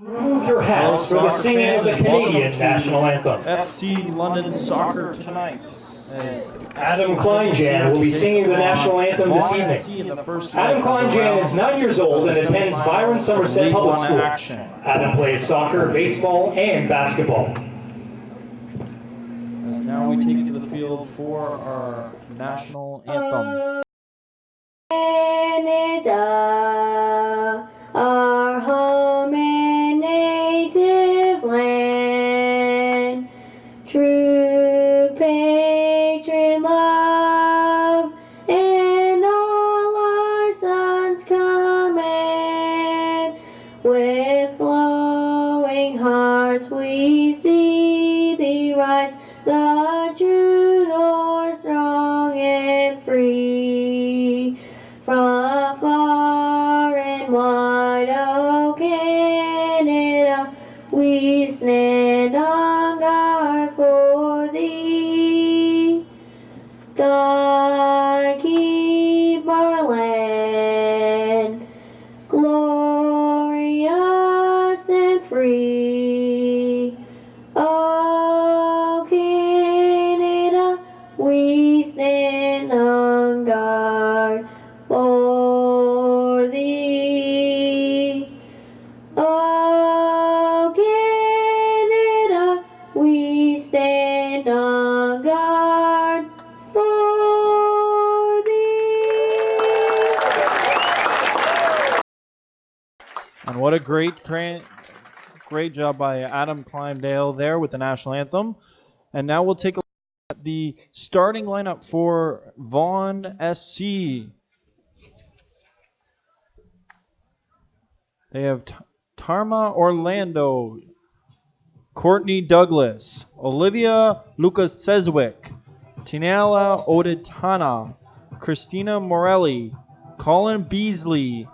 Remove your hats for the singing of the Canadian national anthem. FC London Soccer tonight. As Adam Kleinjan will be singing the national anthem this evening. Adam Kleinjan is 9 years old and attends Byron Somerset Public School. Adam plays soccer, baseball, and basketball. As now we take to the field for our national anthem. Canada, our home and native land, true patriot love, and all our sons command. With glowing hearts we see thee rise, the true north, strong and free. From far and wide, oh Canada, we stand on guard for thee. God keep our land glorious and free. Oh Canada, we stand on guard for thee. Oh Canada, we stand on guard for thee. And what a great job by Adam Kleinjan there with the national anthem. And now we'll take a look at the starting lineup for Vaughan SC. They have Tarma Orlando, Courtney Douglas, Olivia Lukasezwick, Tinala Odetana, Christina Morelli, Colin Beasley,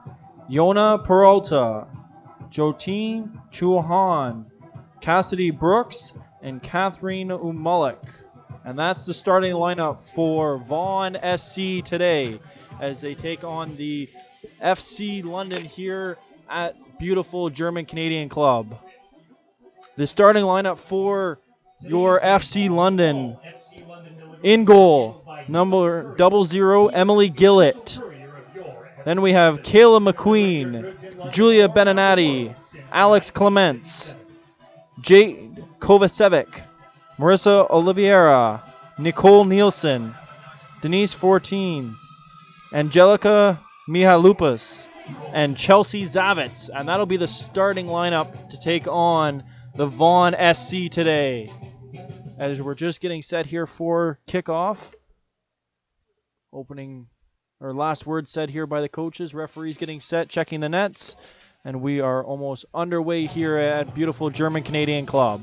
Yona Peralta, Jotine Chauhan, Cassidy Brooks, and Catherine Umalik. And that's the starting lineup for Vaughan SC today as they take on the FC London here at beautiful German Canadian Club. The starting lineup for your FC London: in goal, number 00, Emily Gillett. Then we have Kayla McQueen, Julia Beninati, Alex Clements, Jade Kovacevic, Marissa Oliveira, Nicole Nielsen, Denise 14, Angelica Mihalupas, and Chelsea Zavitz. And that'll be the starting lineup to take on the Vaughan SC today. As we're just getting set here for kickoff. Last word said here by the coaches. Referees getting set, checking the nets. And we are almost underway here at beautiful German Canadian Club.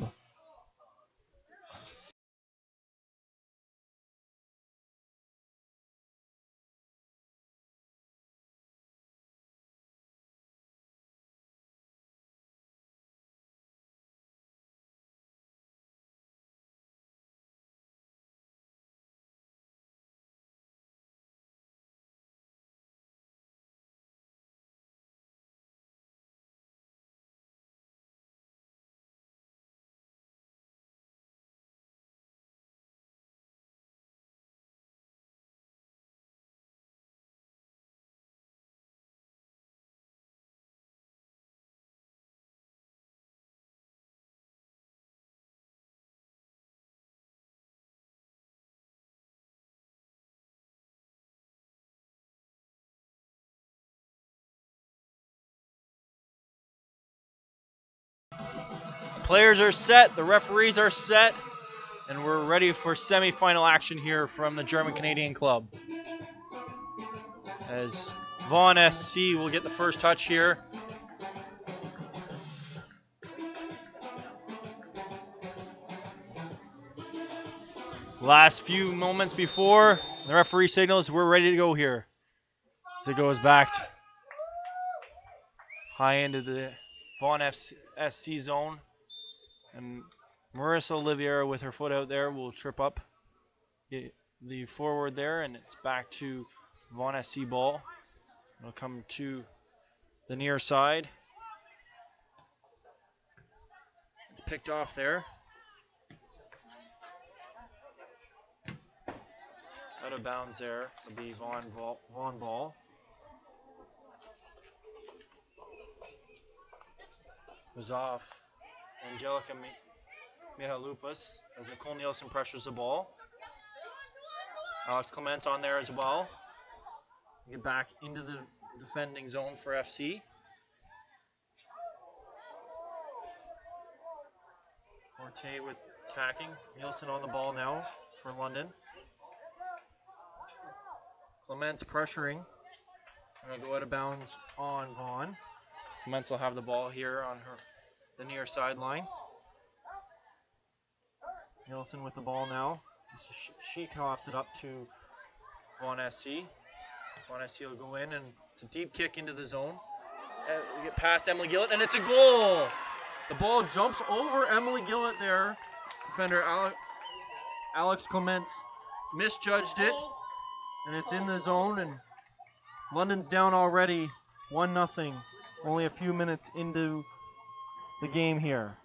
Players are set, the referees are set, and we're ready for semifinal action here from the German Canadian Club. As Vaughan SC will get the first touch here. Last few moments before the referee signals we're ready to go here. As it goes back high into the Vaughan SC zone. And Marissa Oliveira with her foot out there will trip up the forward there, and it's back to Vaughan SC ball. It'll come to the near side. picked off there. Out of bounds there. It'll be Vaughan ball. Was off. Angelica Mihalupas as Nicole Nielsen pressures the ball. Alex Clements on there as well. Get back into the defending zone for FC. Forte with attacking. Nielsen on the ball now for London. Clements pressuring. Gonna go out of bounds on Vaughan. Clements will have the ball here on the near sideline. Nielsen with the ball now. She coughs it up to Vaughan SC. Vaughan SC will go in and it's a deep kick into the zone. We get past Emily Gillett and it's a goal. The ball jumps over Emily Gillett there. Defender Alex Clements misjudged it and it's in the zone and London's down already 1-0. Only a few minutes into the game here.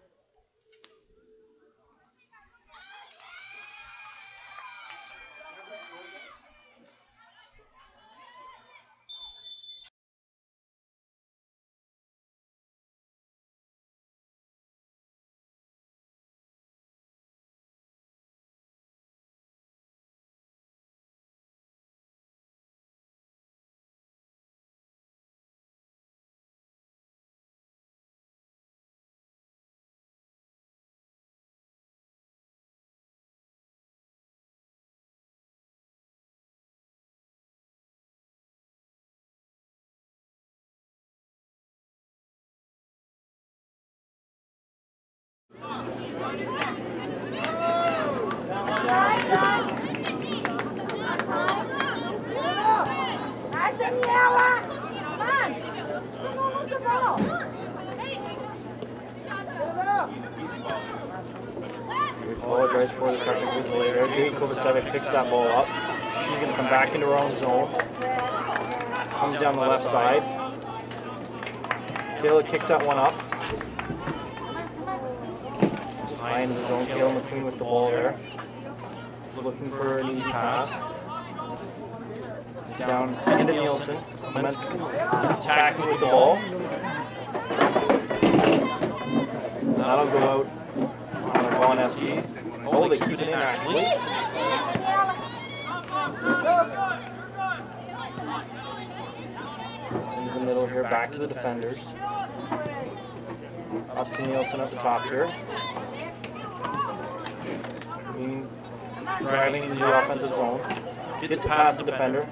We apologize for the technical delay there. Jade Kovacevic picks that ball up. She's going to come back into her own zone. Comes down the left side. Kayla kicks that one up. High into the zone. Kayla McQueen with the ball there. Looking for an easy pass. Down into Nielsen. Clements attacking with the ball. That'll go out on a Vaughan FC. Oh, they keep it in actually. Into the middle here, back to the defenders. Up to Nielsen at the top here. Driving into the offensive zone. Gets past the defender.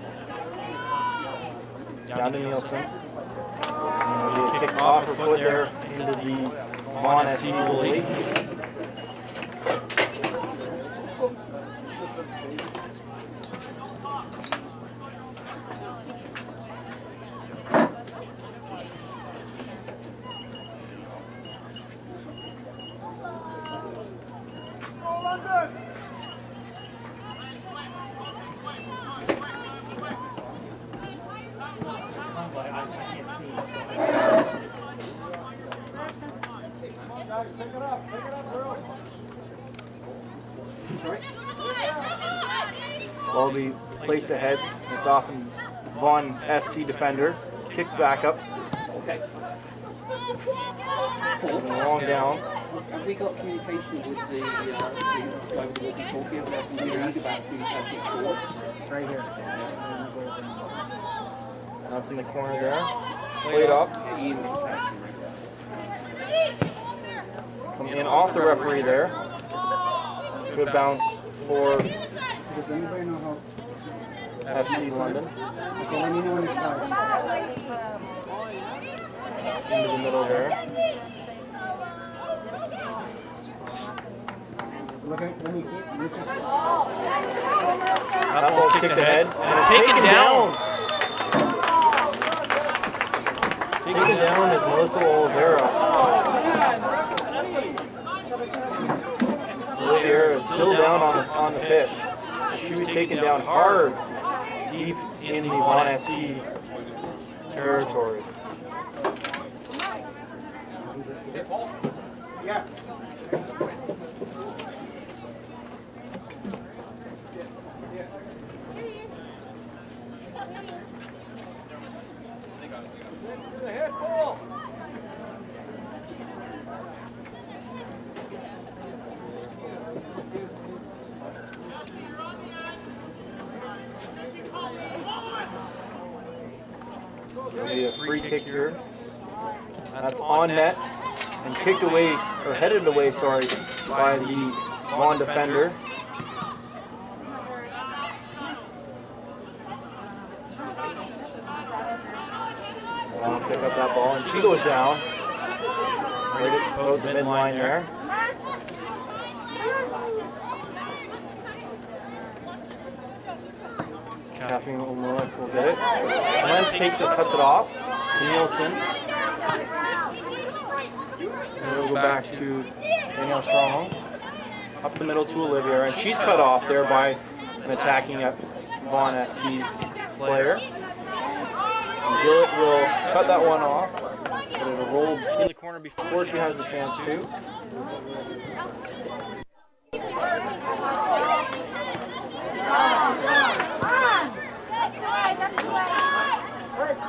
Down to Nielsen. And it'll be a kick off her foot there into the Vaughan SC goalie. Ball will be placed ahead. It's often Vaughan SC defender. Kicked back up. Okay. Long down. Have we got communication with the guy with the walkie-talkie about the news about who's actually scored? Right here. That's in the corner there. Played up. Ian was asking Come in off the referee there. Good bounce for Does anybody know how? FC London. Okay, let me know when it's started. Into the middle there. Let me see. That ball's kicked ahead. And taken down. Taken down is Melissa Oliveira. Oliveira is still down on the pitch. She was taken down hard, deep in the Vaughan SC territory. It'll be a free kick here. That's on net and kicked away, or headed away, sorry, by the Vaughan defender. Vaughan pick up that ball and she goes down. Right at about the midline there. Kathleen will get it. Lance takes it, cuts it off. Nielsen. And it'll go back to Danielle Strong. Up the middle to Olivia, and she's cut off there by an attacking Vaughan SC player. And Gillett will cut that one off, but it'll roll in the corner before she has the chance to.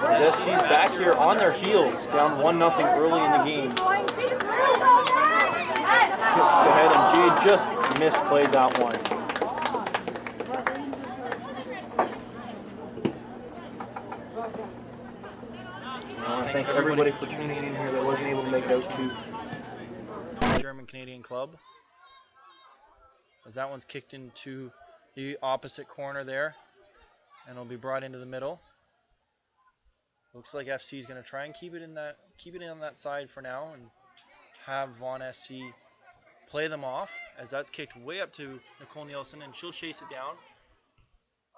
As SC's back here on their heels, down 1-0 early in the game. Kicked ahead, and Jade just misplayed that one. I want to thank everybody for tuning in here that wasn't able to make it out to German-Canadian club. As that one's kicked into the opposite corner there, and it'll be brought into the middle. Looks like FC is going to try and keep it on that side for now, and have Vaughan SC play them off, as that's kicked way up to Nicole Nielsen, and she'll chase it down.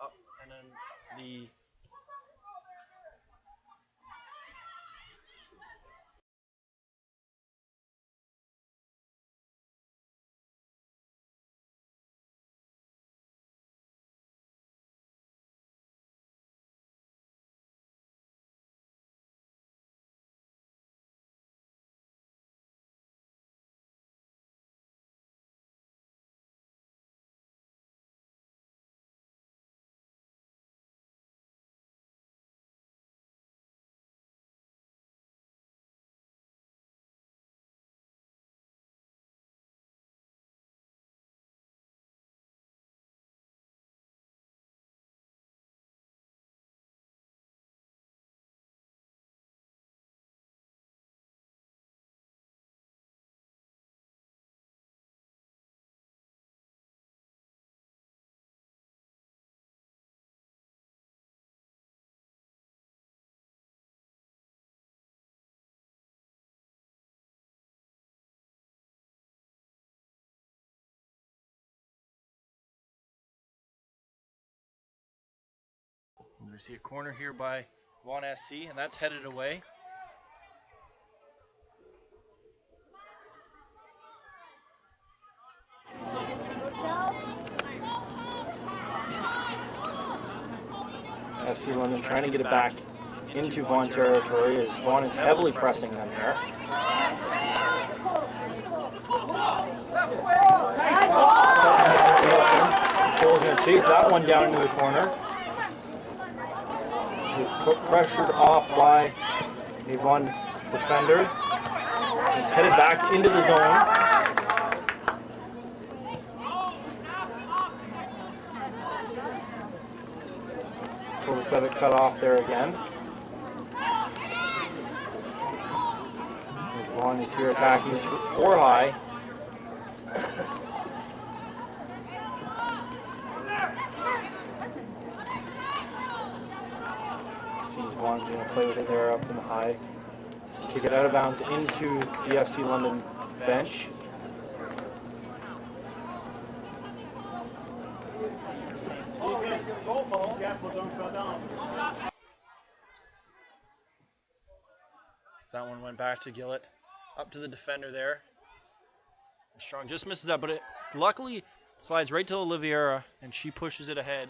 Up, and then the we see a corner here by Vaughan SC, and that's headed away. SC London trying to get it back into Vaughan territory, as Vaughan is heavily pressing them there. Cole's going to chase that one down into the corner. He's pressured off by a Vaughan defender. It's headed back into the zone. Kovacevic cut off there again. As Vaughan is here attacking 4 high. Vaughan's going to play with it there up in the high. Kick it out of bounds into the FC London bench. That one went back to Gillett. Up to the defender there. Strong just misses that, but it luckily slides right to Oliviera, and she pushes it ahead.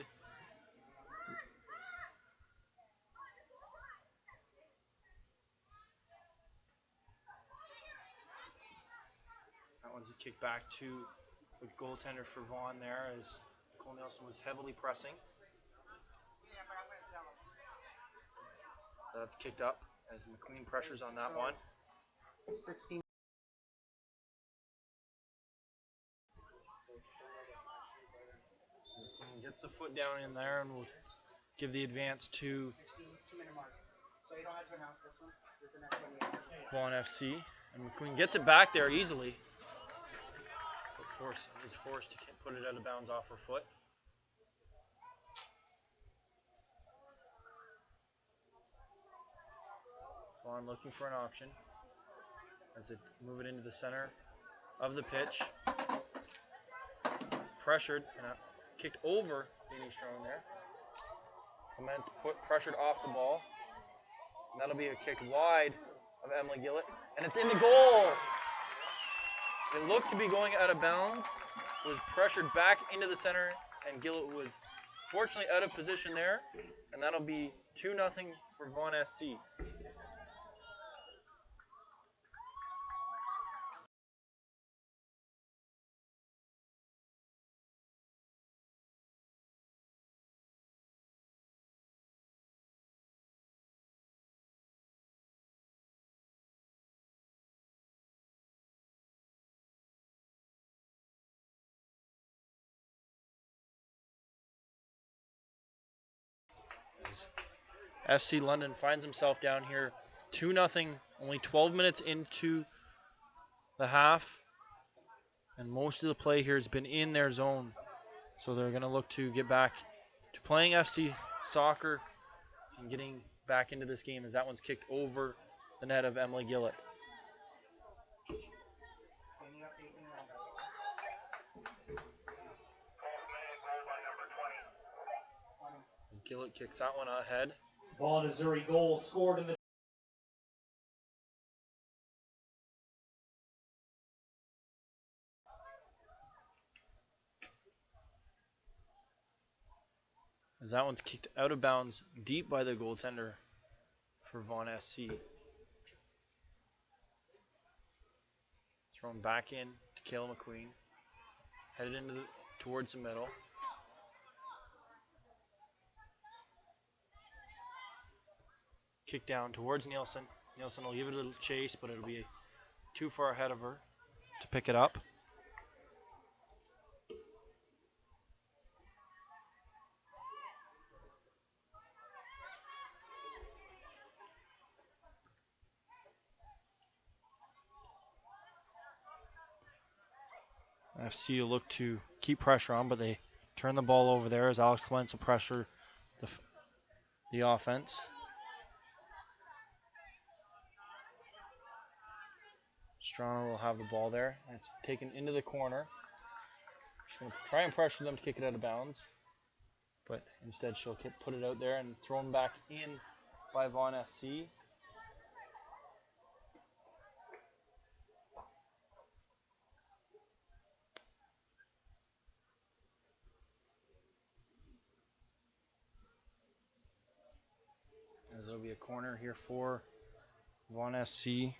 was a kick back to the goaltender for Vaughan there as Cole Nielsen was heavily pressing. That's kicked up as McQueen pressures on that one. 16. McQueen gets the foot down in there and will give the advance to 2-minute mark. So you don't have to announce this one. The next one. Vaughan FC. And McQueen gets it back there easily. But is forced to put it out of bounds off her foot. Vaughan looking for an option as they move it into the center of the pitch. Pressured and kicked over Danny Strong there. Clements pressured off the ball. And that'll be a kick wide of Emily Gillett. And it's in the goal! It looked to be going out of bounds. Was pressured back into the center. And Gillett was fortunately out of position there. And that'll be 2-0 for Vaughan SC. FC London finds himself down here 2-0, only 12 minutes into the half. And most of the play here has been in their zone. So they're going to look to get back to playing FC soccer and getting back into this game as that one's kicked over the net of Emily Gillett. Gillett kicks that one ahead. Vaughan Missouri goal scored in the As that one's kicked out of bounds deep by the goaltender for Vaughan SC. Thrown back in to Kayla McQueen. Headed towards the middle. Kick down towards Nielsen. Nielsen will give it a little chase, but it'll be too far ahead of her to pick it up. FC will look to keep pressure on, but they turn the ball over there as Alex Clements will pressure the offense. Strano will have the ball there. And it's taken into the corner. She's going to try and pressure them to kick it out of bounds. But instead she'll put it out there and thrown back in by Vaughan SC. As there'll be a corner here for Vaughan SC.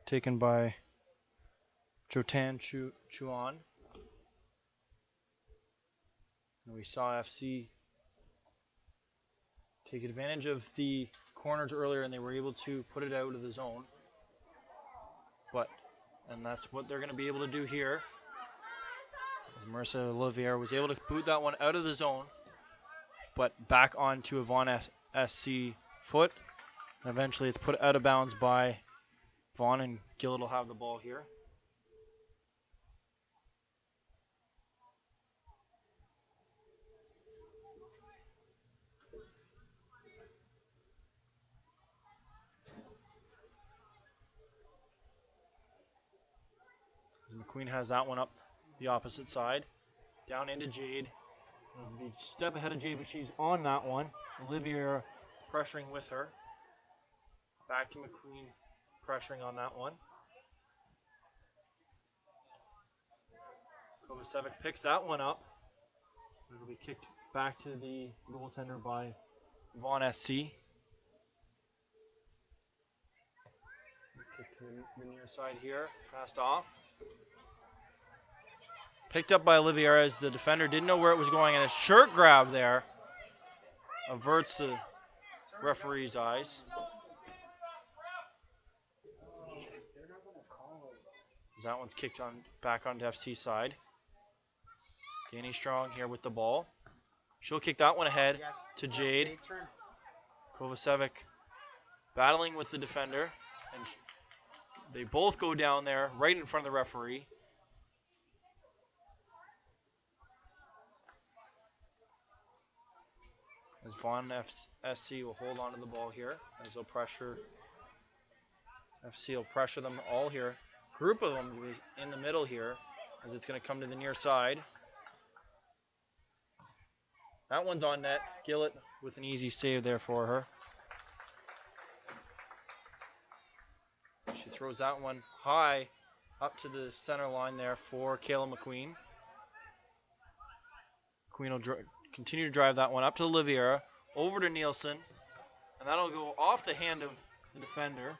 Taken by Jotan Chuan. And we saw FC take advantage of the corners earlier and they were able to put it out of the zone. And that's what they're going to be able to do here. As Marissa Olivier was able to boot that one out of the zone, but back onto a Vaughan SC foot. And eventually it's put out of bounds by Vaughan, and Gillett will have the ball here. As McQueen has that one up the opposite side. Down into Jade. It'll be a step ahead of Jade, but she's on that one. Olivia pressuring with her. Back to McQueen pressuring on that one. Kovacevic picks that one up. It'll be kicked back to the goaltender by Vaughan SC. Kick to the near side here. Passed off. Picked up by Olivier as the defender didn't know where it was going, and a shirt grab there averts the referee's eyes. That one's kicked on back onto FC side. Danny Strong here with the ball. She'll kick that one ahead to Jade. Kovacevic battling with the defender, and they both go down there right in front of the referee. As Vaughan SC will hold on to the ball here, as they'll pressure. FC will pressure them all here. Group of them in the middle here, as it's going to come to the near side. That one's on net. Gillett with an easy save there for her. She throws that one high up to the center line there for Kayla McQueen. McQueen will continue to drive that one up to Oliviera, over to Nielsen, and that'll go off the hand of the defender.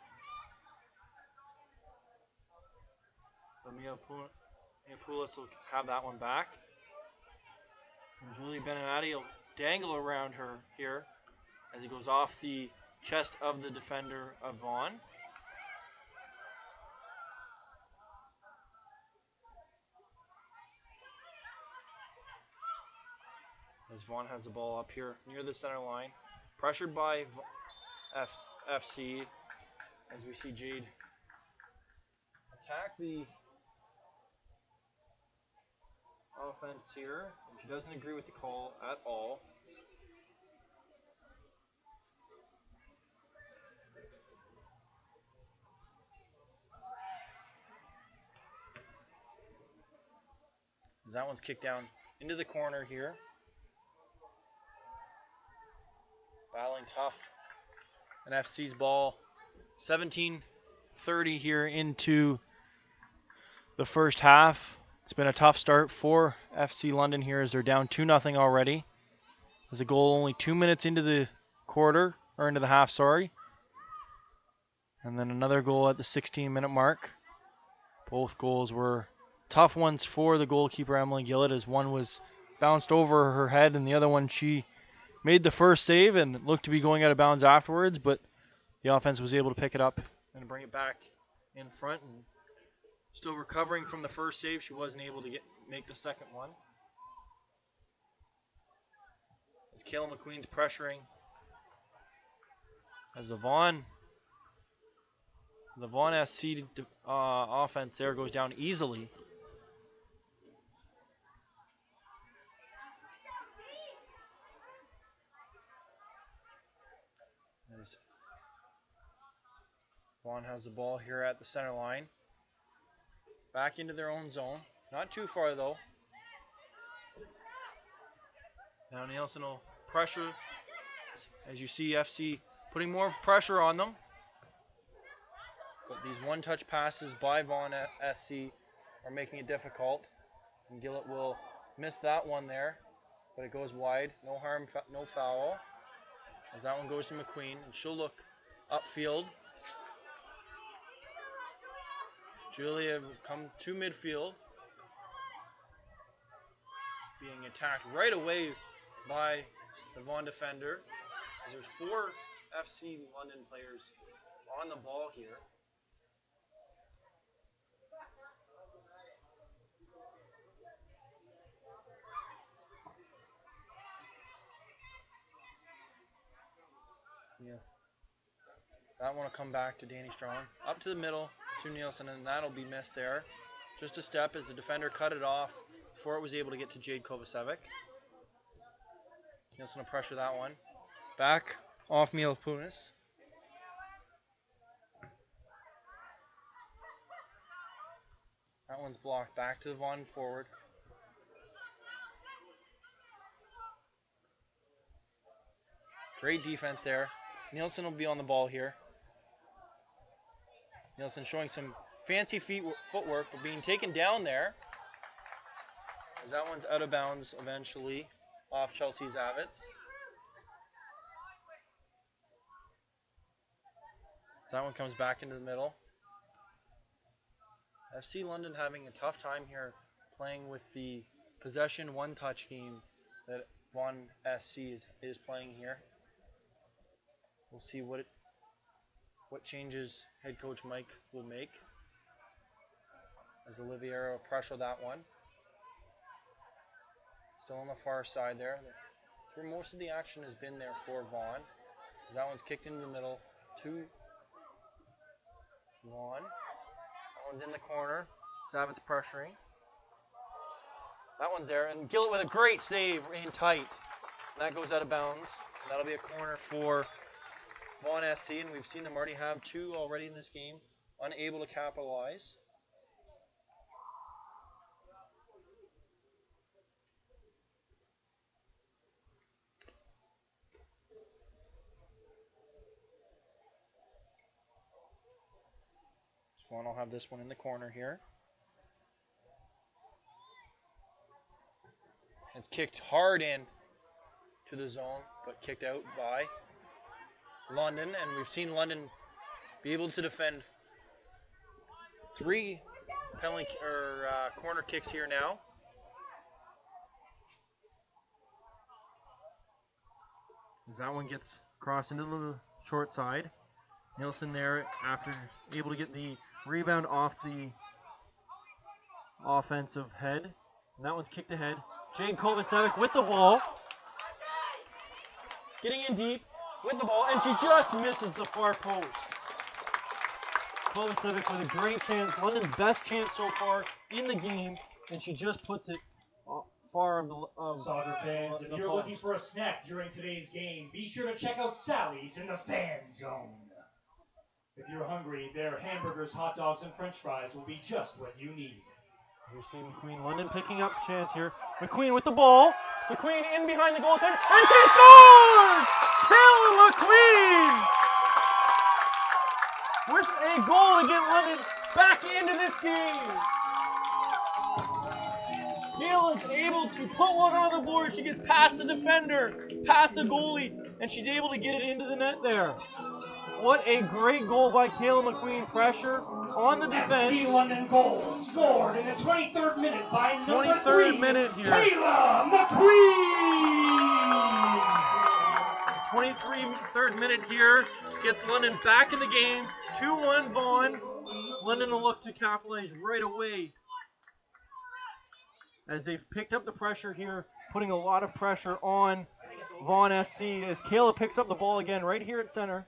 So Miapoulos will have that one back. And Julie Benamati will dangle around her here as it goes off the chest of the defender of Vaughan. As Vaughan has the ball up here near the center line. Pressured by FC as we see Jade attack the offense here. And she doesn't agree with the call at all. As that one's kicked down into the corner here. Battling tough. And FC's ball. 17:30 here into the first half. It's been a tough start for FC London here as they're down 2-0 already. There's a goal only 2 minutes into the quarter, or into the half, sorry. And then another goal at the 16-minute mark. Both goals were tough ones for the goalkeeper, Emily Gillett, as one was bounced over her head and the other one she made the first save and looked to be going out of bounds afterwards, but the offense was able to pick it up and bring it back in front. And still recovering from the first save, she wasn't able to make the second one. As Kayla McQueen's pressuring, as the Vaughan SC offense there goes down easily. As Vaughan has the ball here at the center line. Back into their own zone. Not too far though. Now Nielsen will pressure. As you see FC putting more pressure on them. But these one-touch passes by Vaughan SC are making it difficult. And Gillett will miss that one there. But it goes wide. No harm, no foul. As that one goes to McQueen. And she'll look upfield. Julia will come to midfield. Being attacked right away by the Vaughan defender. There's 4 FC London players on the ball here. Yeah. That one will come back to Danny Strong. Up to the middle to Nielsen, and that'll be missed there. Just a step as the defender cut it off before it was able to get to Jade Kovacevic. Nielsen will pressure that one. Back off Miapunis. That one's blocked back to the Vaughan forward. Great defense there. Nielsen will be on the ball here. Nielsen showing some fancy footwork, but being taken down there. As that one's out of bounds eventually off Chelsea Zavitz. That one comes back into the middle. FC London having a tough time here playing with the possession one-touch game that Vaughan SC is playing here. We'll see what changes head coach Mike will make as Oliviero pressure that one. Still on the far side there. Where most of the action has been there for Vaughan. That one's kicked into the middle to Vaughan. That one's in the corner. Savitz pressuring. That one's there, and Gillett with a great save in tight. That goes out of bounds. That'll be a corner for Vaughan SC, and we've seen them already have two already in this game, unable to capitalize. Vaughan will have this one in the corner here. It's kicked hard in to the zone, but kicked out by London, and we've seen London be able to defend 3 penalty corner kicks here now. As that one gets crossed into the short side. Nielsen there after able to get the rebound off the offensive head. And that one's kicked ahead. Jade Kovacevic with the ball. Getting in deep with the ball, and she just misses the far post. Kovacevic with a great chance, London's best chance so far in the game, and she just puts it far of Soccer fans, if you're looking for a snack during today's game, be sure to check out Sally's in the fan zone. If you're hungry, their hamburgers, hot dogs, and french fries will be just what you need. We see McQueen. London picking up chance here. McQueen with the ball. McQueen in behind the goaltender, and she scores! Kayla McQueen with a goal to get London back into this game. Kayla's able to put one on the board. She gets past the defender, past the goalie, and she's able to get it into the net there. What a great goal by Kayla McQueen. Pressure on the defense. FC London goal scored in the 23rd minute by number 23rd 3, minute here. Kayla McQueen! 23rd minute here gets London back in the game. 2-1 Vaughan. London will look to capitalize right away as they've picked up the pressure here, putting a lot of pressure on Vaughan SC as Kayla picks up the ball again right here at center.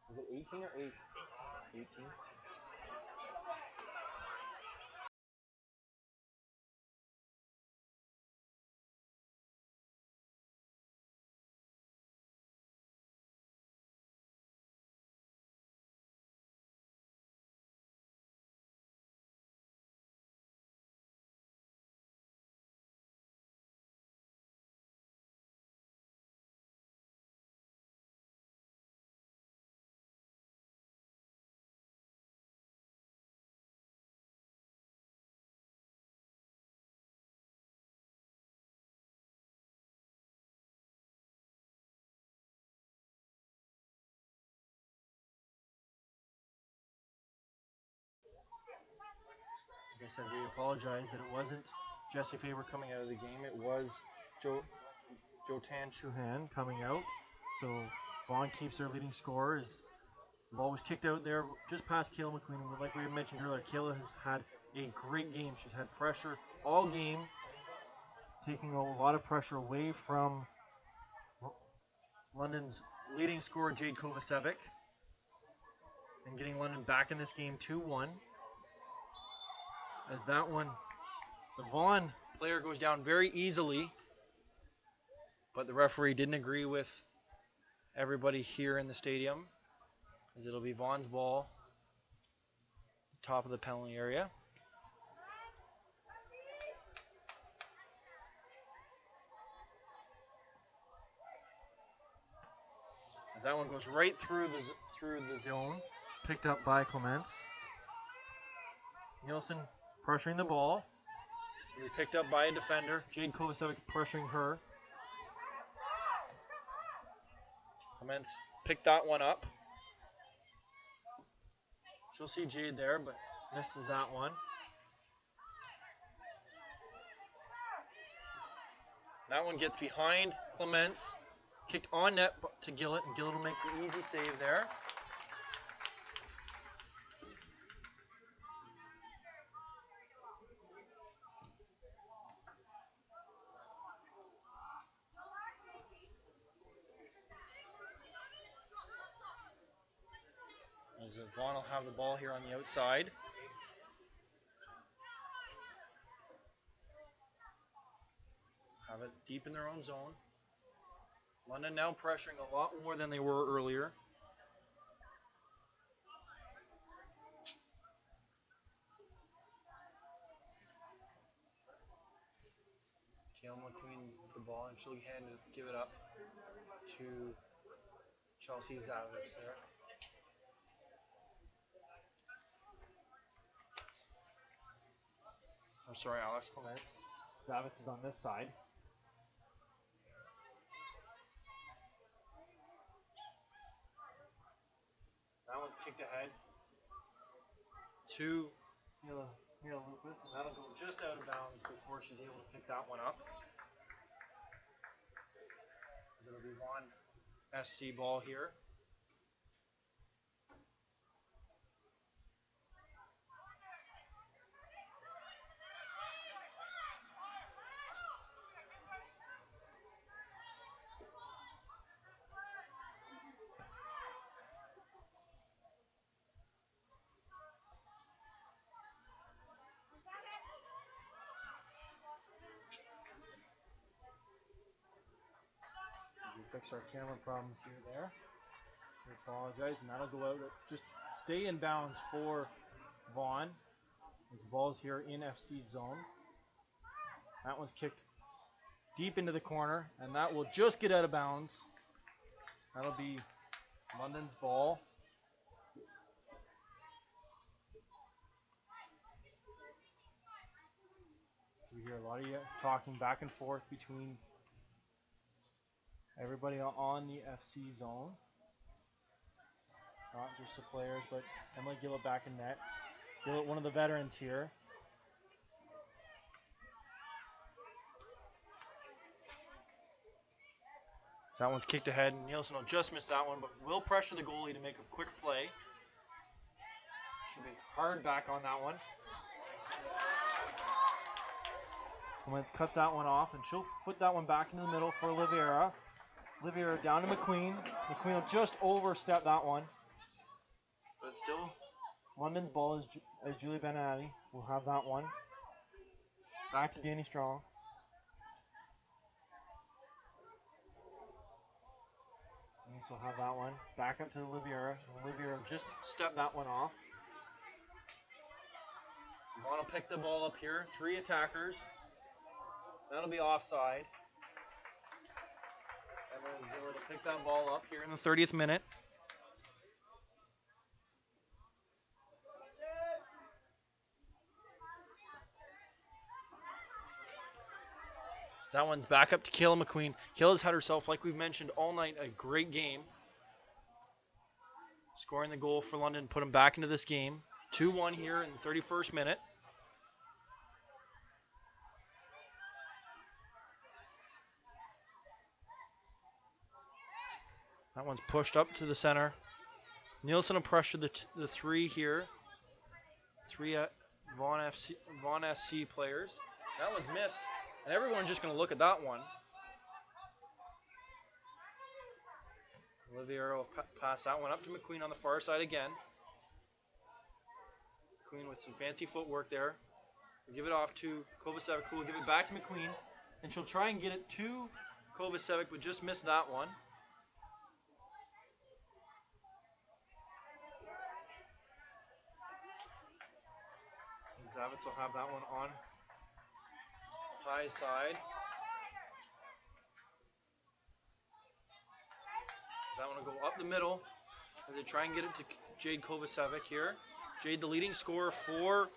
Is it 18 or 8? 18. I said, we apologize that it wasn't Jesse Faber coming out of the game. It was Jotan Shuhan coming out. So Vaughan keeps their leading scorer. The ball was kicked out there just past Kayla McQueen. And like we mentioned earlier, Kayla has had a great game. She's had pressure all game, taking a lot of pressure away from London's leading scorer, Jade Kovacevic, and getting London back in this game 2-1. As that one, the Vaughan player goes down very easily, but the referee didn't agree with everybody here in the stadium, as it'll be Vaughan's ball, top of the penalty area. As that one goes right through the zone, picked up by Clements. Nielsen pressuring the ball. It'll be picked up by a defender. Jade Kovacevic pressuring her. Clements picked that one up. She'll see Jade there, but misses that one. That one gets behind Clements. Kicked on net to Gillett, and Gillett will make the easy save there. As Vaughan will have the ball here on the outside. Have it deep in their own zone. London now pressuring a lot more than they were earlier. Kayla McQueen with the ball, and she'll give it up to Chelsea Zavitz there. I'm sorry, Alex Clements. Zavitz is on this side. That one's kicked ahead to Mila Lupus, and that'll go just out of bounds before she's able to pick that one up. It'll be Vaughan SC ball here. We fix our camera problems here there. We apologize, and that'll go out. Just stay in bounds for Vaughan. His ball's here in FC zone. That one's kicked deep into the corner, and that will just get out of bounds. That'll be London's ball. We hear a lot of talking back and forth between everybody on the FC zone. Not just the players, but Emily Gillett back in net. Gillett, one of the veterans here. So that one's kicked ahead, and Nielsen will just miss that one, but will pressure the goalie to make a quick play. Should be hard back on that one. Clements cuts that one off, and she'll put that one back into the middle for Oliveira. Oliveira down to McQueen. McQueen will just overstep that one. But still, London's ball as Julie Benatti will have that one. Back to Danny Strong. Denise will have that one. Back up to Oliveira. Oliveira just stepped that one off. Want to pick the ball up here. 3 attackers. That'll be offside. And then Gillett will pick that ball up here in the 30th minute. That one's back up to Kayla McQueen. Kayla's had herself, like we've mentioned all night, a great game. Scoring the goal for London, put them back into this game. 2-1 here in the 31st minute. That one's pushed up to the center. Nielsen will pressure the three here. Three Vaughan SC players. That one's missed, and everyone's just going to look at that one. Olivier will pass that one up to McQueen on the far side again. McQueen with some fancy footwork there. We'll give it off to Kovacevic, who will give it back to McQueen, and she'll try and get it to Kovacevic, but just missed that one. Zavitz will have that one on Ty's side. That one will go up the middle as they try and get it to Jade Kovacevic here. Jade, the leading scorer for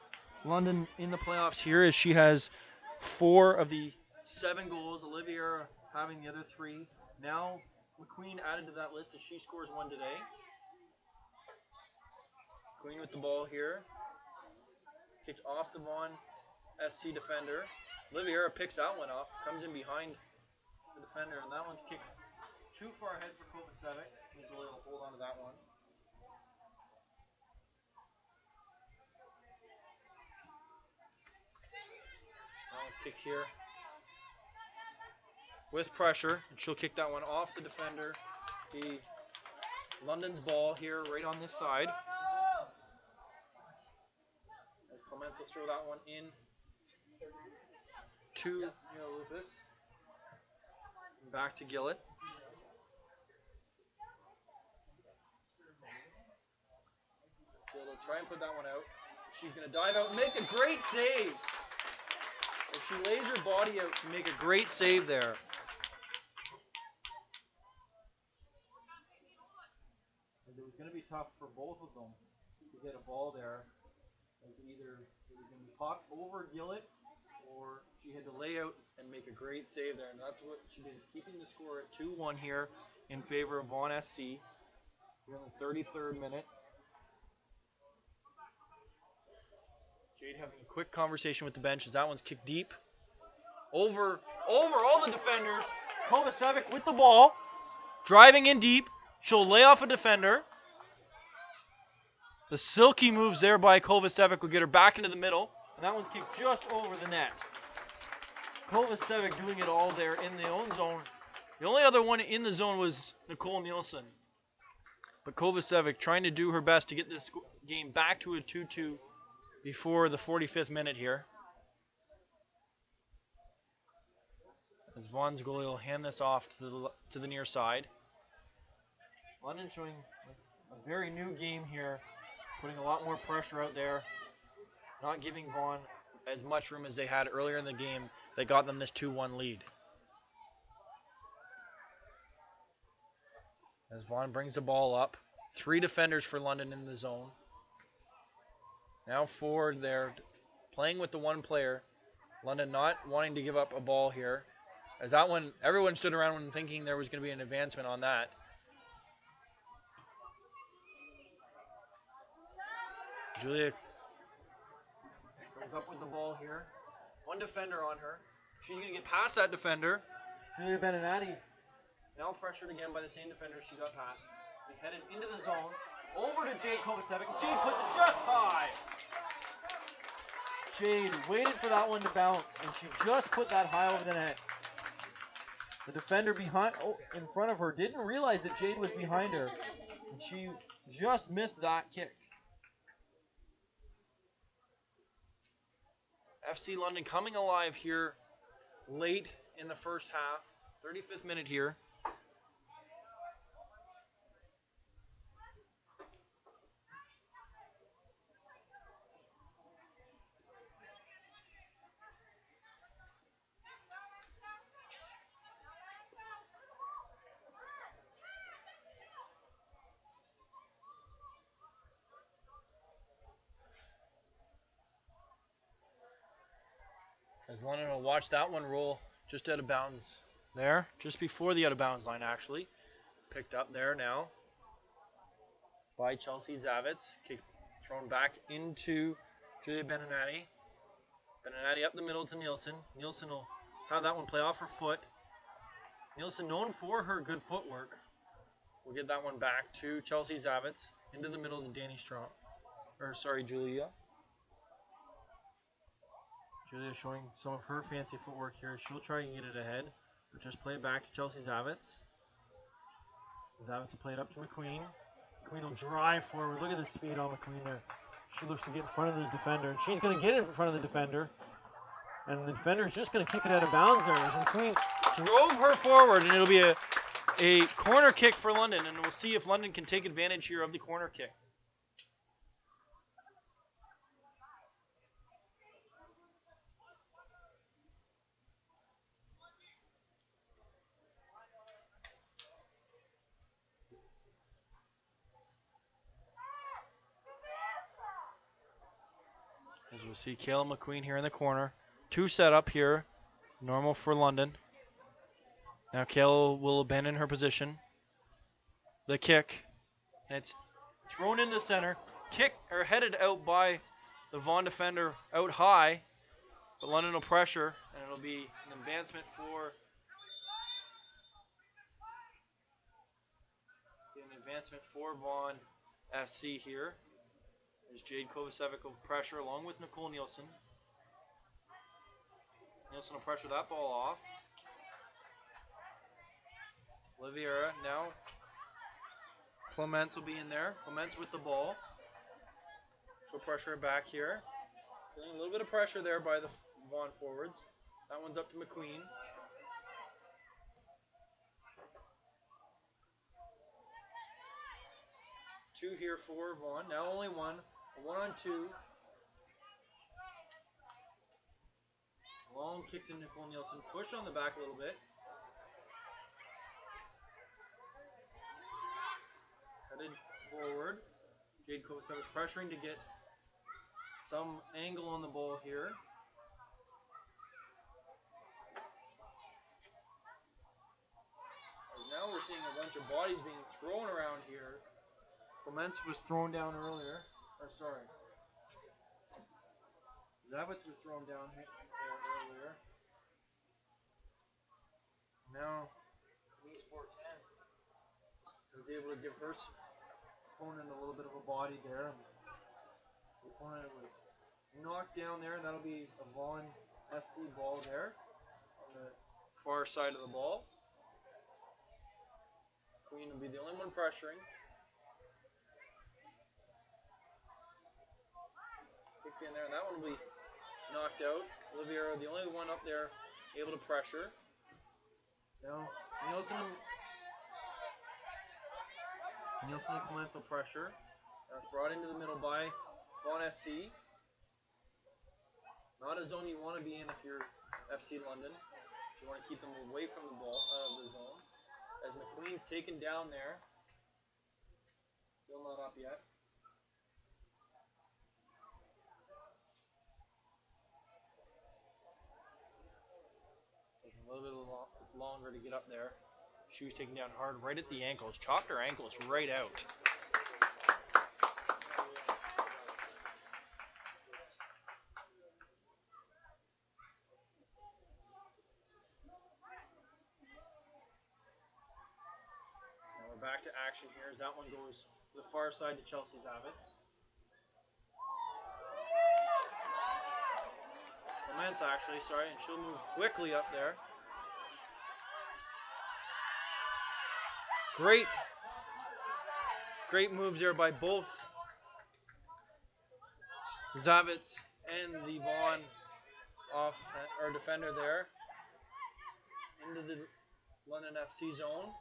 London in the playoffs here, as she has 4 of the 7 goals. Olivier having the other 3. Now McQueen added to that list as she scores 1 today. McQueen with the ball here. Kicked off the Vaughan SC defender. Olivier picks that one off, comes in behind the defender, and that one's kicked too far ahead for Kovacevic. He's really able to hold on to that one. That one's kicked here with pressure, and she'll kick that one off the defender. The London's ball here right on this side. As Clements will throw that one in to Lupus. Back to Gillett. Gillett will try and put that one out. She's going to dive out and make a great save. As she lays her body out to make a great save there. It was going to be tough for both of them to get a ball there. As either it was going to be popped over Gillett, or she had to lay out and make a great save there. And that's what she did, keeping the score at 2-1 here in favor of Vaughan SC. We're in the 33rd minute. Jade having a quick conversation with the bench as that one's kicked deep. Over all the defenders. Kovacevic with the ball. Driving in deep. She'll lay off a defender. The silky moves there by Kovacevic will get her back into the middle. And that one's kicked just over the net. Kovacevic doing it all there in the own zone. The only other one in the zone was Nicole Nielsen. But Kovacevic trying to do her best to get this game back to a 2-2 before the 45th minute here. As Vaughan's goalie will hand this off to the near side. London showing a very new game here, putting a lot more pressure out there, not giving Vaughan as much room as they had earlier in the game that got them this 2-1 lead. As Vaughan brings the ball up, 3 defenders for London in the zone. Now forward there, playing with the 1 player. London not wanting to give up a ball here. As that one, everyone stood around thinking there was going to be an advancement on that. Julia comes up with the ball here. 1 defender on her. She's going to get past that defender. Julia Beninati now pressured again by the same defender she got past. They headed into the zone. Over to Jade Kovacevic. Jade puts it just high. Jade waited for that one to bounce, and she just put that high over the net. The defender in front of her didn't realize that Jade was behind her, and she just missed that kick. FC London coming alive here late in the first half. 35th minute here. As London will watch that one roll just out of bounds there, just before the out of bounds line actually. Picked up there now by Chelsea Zavitz. Kick thrown back into Julia Beninati. Beninati up the middle to Nielsen. Nielsen will have that one play off her foot. Nielsen known for her good footwork. We'll get that one back to Chelsea Zavitz. Into the middle to Danny Strong. Julia. Julia showing some of her fancy footwork here. She'll try and get it ahead. But just play it back to Chelsea Zavitz. Zavitz will play it up to McQueen. McQueen will drive forward. Look at the speed on McQueen there. She looks to get in front of the defender. And she's going to get it in front of the defender. And the defender is just going to kick it out of bounds there. And McQueen drove her forward, and it'll be a corner kick for London. And we'll see if London can take advantage here of the corner kick. As we'll see Kayla McQueen here in the corner. 2 set up here. Normal for London. Now Kayla will abandon her position. The kick. And it's thrown in the center. Kick or headed out by the Vaughan defender out high. But London will pressure. And it'll be an advancement for Vaughan SC here. There's Jade Kovacevic will pressure along with Nicole Nielsen. Nielsen will pressure that ball off. Oliveira now. Clements will be in there. Clements with the ball. She'll pressure it back here. Feeling a little bit of pressure there by the Vaughan forwards. That one's up to McQueen. Two here for Vaughan. Now only one. A 1-on-2. Long kick to Nicole Nielsen. Pushed on the back a little bit. Headed forward. Jade Kovacevic pressuring to get some angle on the ball here. And now we're seeing a bunch of bodies being thrown around here. Clements was thrown down earlier. Zavitz was thrown down earlier. Now, Denise 410 was able to give her opponent a little bit of a body there. The opponent was knocked down there, and that'll be a Vaughan SC ball there on the far side of the ball. Queen will be the only one pressuring. Kicked in there, and that one will be knocked out. Oliviera, the only one up there able to pressure. Now, Nielsen and Clements will pressure. That's brought into the middle by Vaughan SC. Not a zone you want to be in if you're FC London. You want to keep them away from the ball, out of the zone. As McQueen's taken down there. Still not up yet. A little bit longer to get up there. She was taken down hard right at the ankles. Chopped her ankles right out. Now we're back to action here as that one goes to the far side to Chelsea Zavitz. Clements actually, and she'll move quickly up there. Great moves there by both Zavitz and the Vaughan defender there into the London FC zone.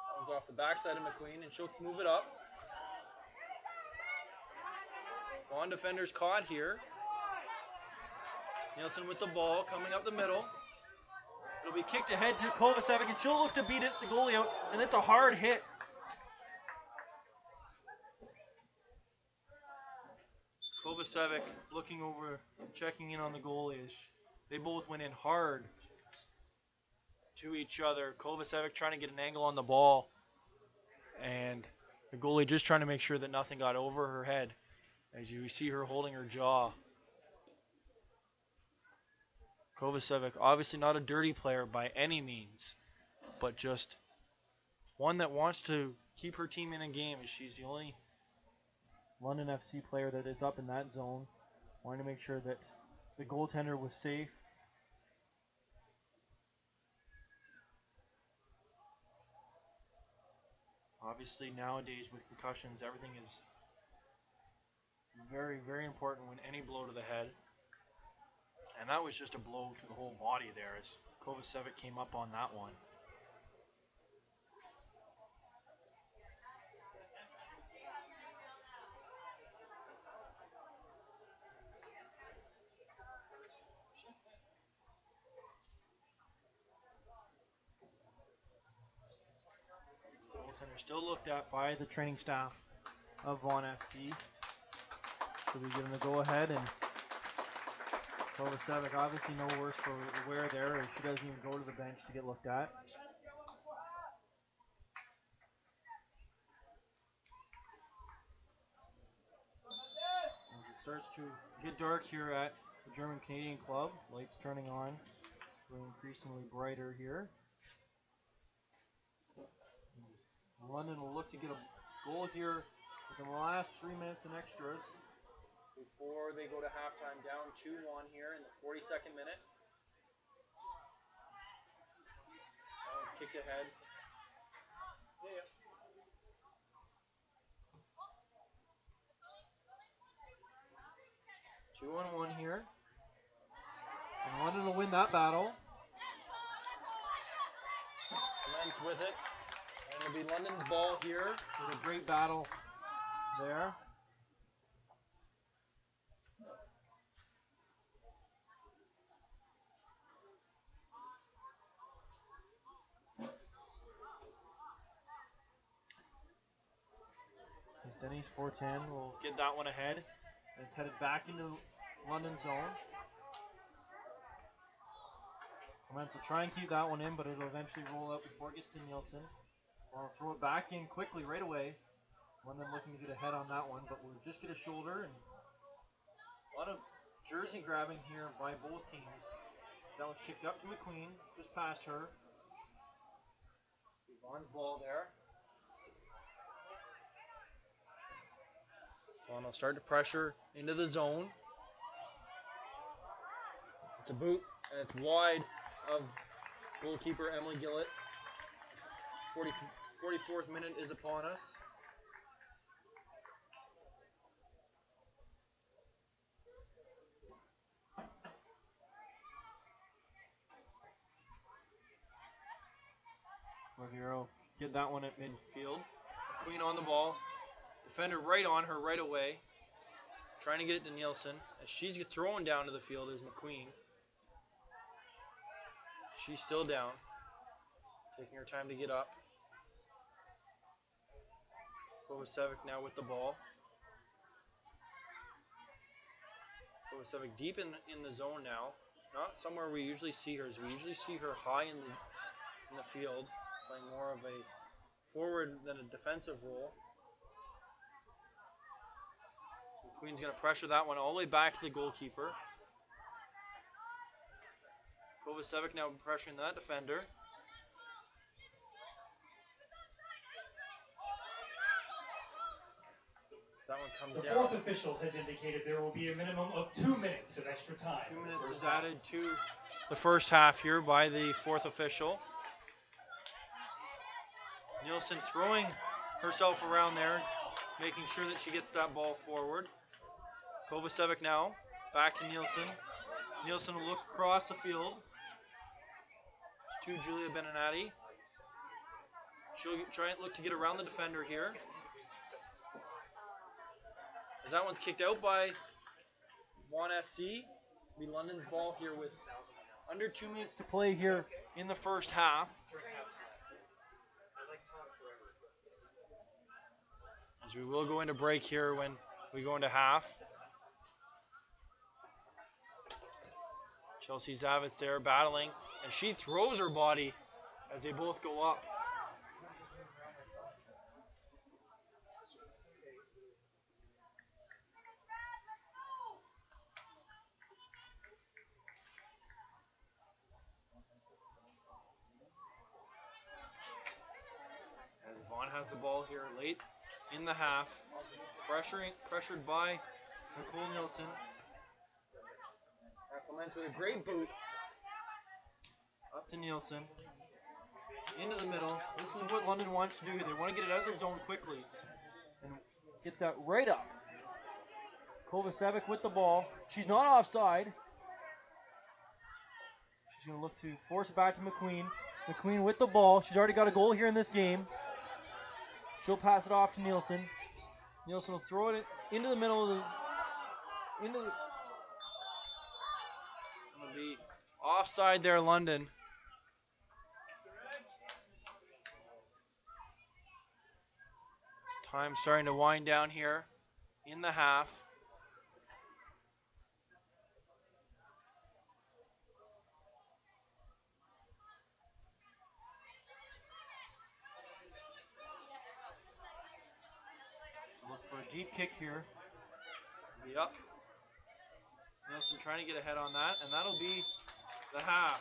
That one's off the backside of McQueen, and she'll move it up. Vaughan defenders caught here. Nielsen with the ball coming up the middle. It'll be kicked ahead to Kovacevic, and she'll look to beat it, the goalie out, and it's a hard hit. Kovacevic looking over, checking in on the goalie. They both went in hard to each other. Kovacevic trying to get an angle on the ball, and the goalie just trying to make sure that nothing got over her head. As you see her holding her jaw. Kovacevic, obviously not a dirty player by any means, but just one that wants to keep her team in a game, as she's the only London FC player that is up in that zone. Wanting to make sure that the goaltender was safe. Obviously nowadays with concussions, everything is very, very important when any blow to the head. And that was just a blow to the whole body there as Kovacevic came up on that one. Goaltender still looked at by the training staff of Vaughan FC. So we give him the go ahead, and Kovacevic obviously no worse for wear there, as she doesn't even go to the bench to get looked at. As it starts to get dark here at the German Canadian club, lights turning on, going increasingly brighter here. London will look to get a goal here within the last 3 minutes and extras before they go to halftime, down 2-1 here in the 42nd minute. Kicked ahead. 2-1 here. And London will win that battle. Commence with it. And it'll be London's ball here with a great battle there. As Denise Fortin will get that one ahead. And it's headed back into London zone. Commence will try and keep that one in, but it'll eventually roll out before it gets to Nielsen. I'll throw it back in quickly right away. London looking to get ahead on that one, but we'll just get a shoulder, and a lot of jersey grabbing here by both teams. That was kicked up to McQueen, just past her. Vaughan's ball there. Vaughan will start to pressure into the zone. It's a boot, and it's wide of goalkeeper Emily Gillett. 44th minute is upon us. Riviero get that one at midfield. Queen on the ball. Defender right on her right away. Trying to get it to Nielsen. As she's thrown down to the field is McQueen. She's still down. Taking her time to get up. Kovacevic now with the ball. Kovacevic deep in the zone now. Not somewhere we usually see her. We usually see her high in the field, playing more of a forward than a defensive role. McQueen's going to pressure that one all the way back to the goalkeeper. Kovacevic now pressuring that defender. That one comes The down. fourth official has indicated there will be a minimum of 2 minutes of extra time. 2 minutes is added to the first half here by the fourth official. Nielsen throwing herself around there, making sure that she gets that ball forward. Kovacevic now, back to Nielsen. Nielsen will look across the field to Julia Beninati. She'll try and look to get around the defender here. As that one's kicked out by Vaughan SC. It'll be London's ball here with under 2 minutes to play here in the first half. As we will go into break here when we go into half. Chelsea Zavitz there battling, and she throws her body as they both go up. Vaughan has the ball here late in the half. Pressured by Nicole Nielsen. Clements with a great boot. Up to Nielsen. Into the middle. This is what London wants to do. They want to get it out of the zone quickly. And gets that right up. Kovacevic with the ball. She's not offside. She's going to look to force it back to McQueen. McQueen with the ball. She's already got a goal here in this game. She'll pass it off to Nielsen. Nielsen will throw it into the middle of the... It's going to be offside there, London. Time starting to wind down here in the half. Look for a deep kick here. Be up. Nielsen trying to get ahead on that, and that'll be the half.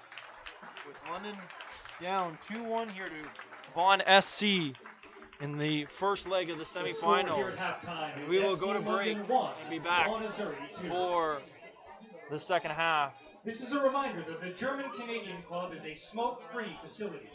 With London down 2-1 here to Vaughan SC in the first leg of the semifinals. We will go to break and be back for the second half. This is a reminder that the German Canadian Club is a smoke-free facility.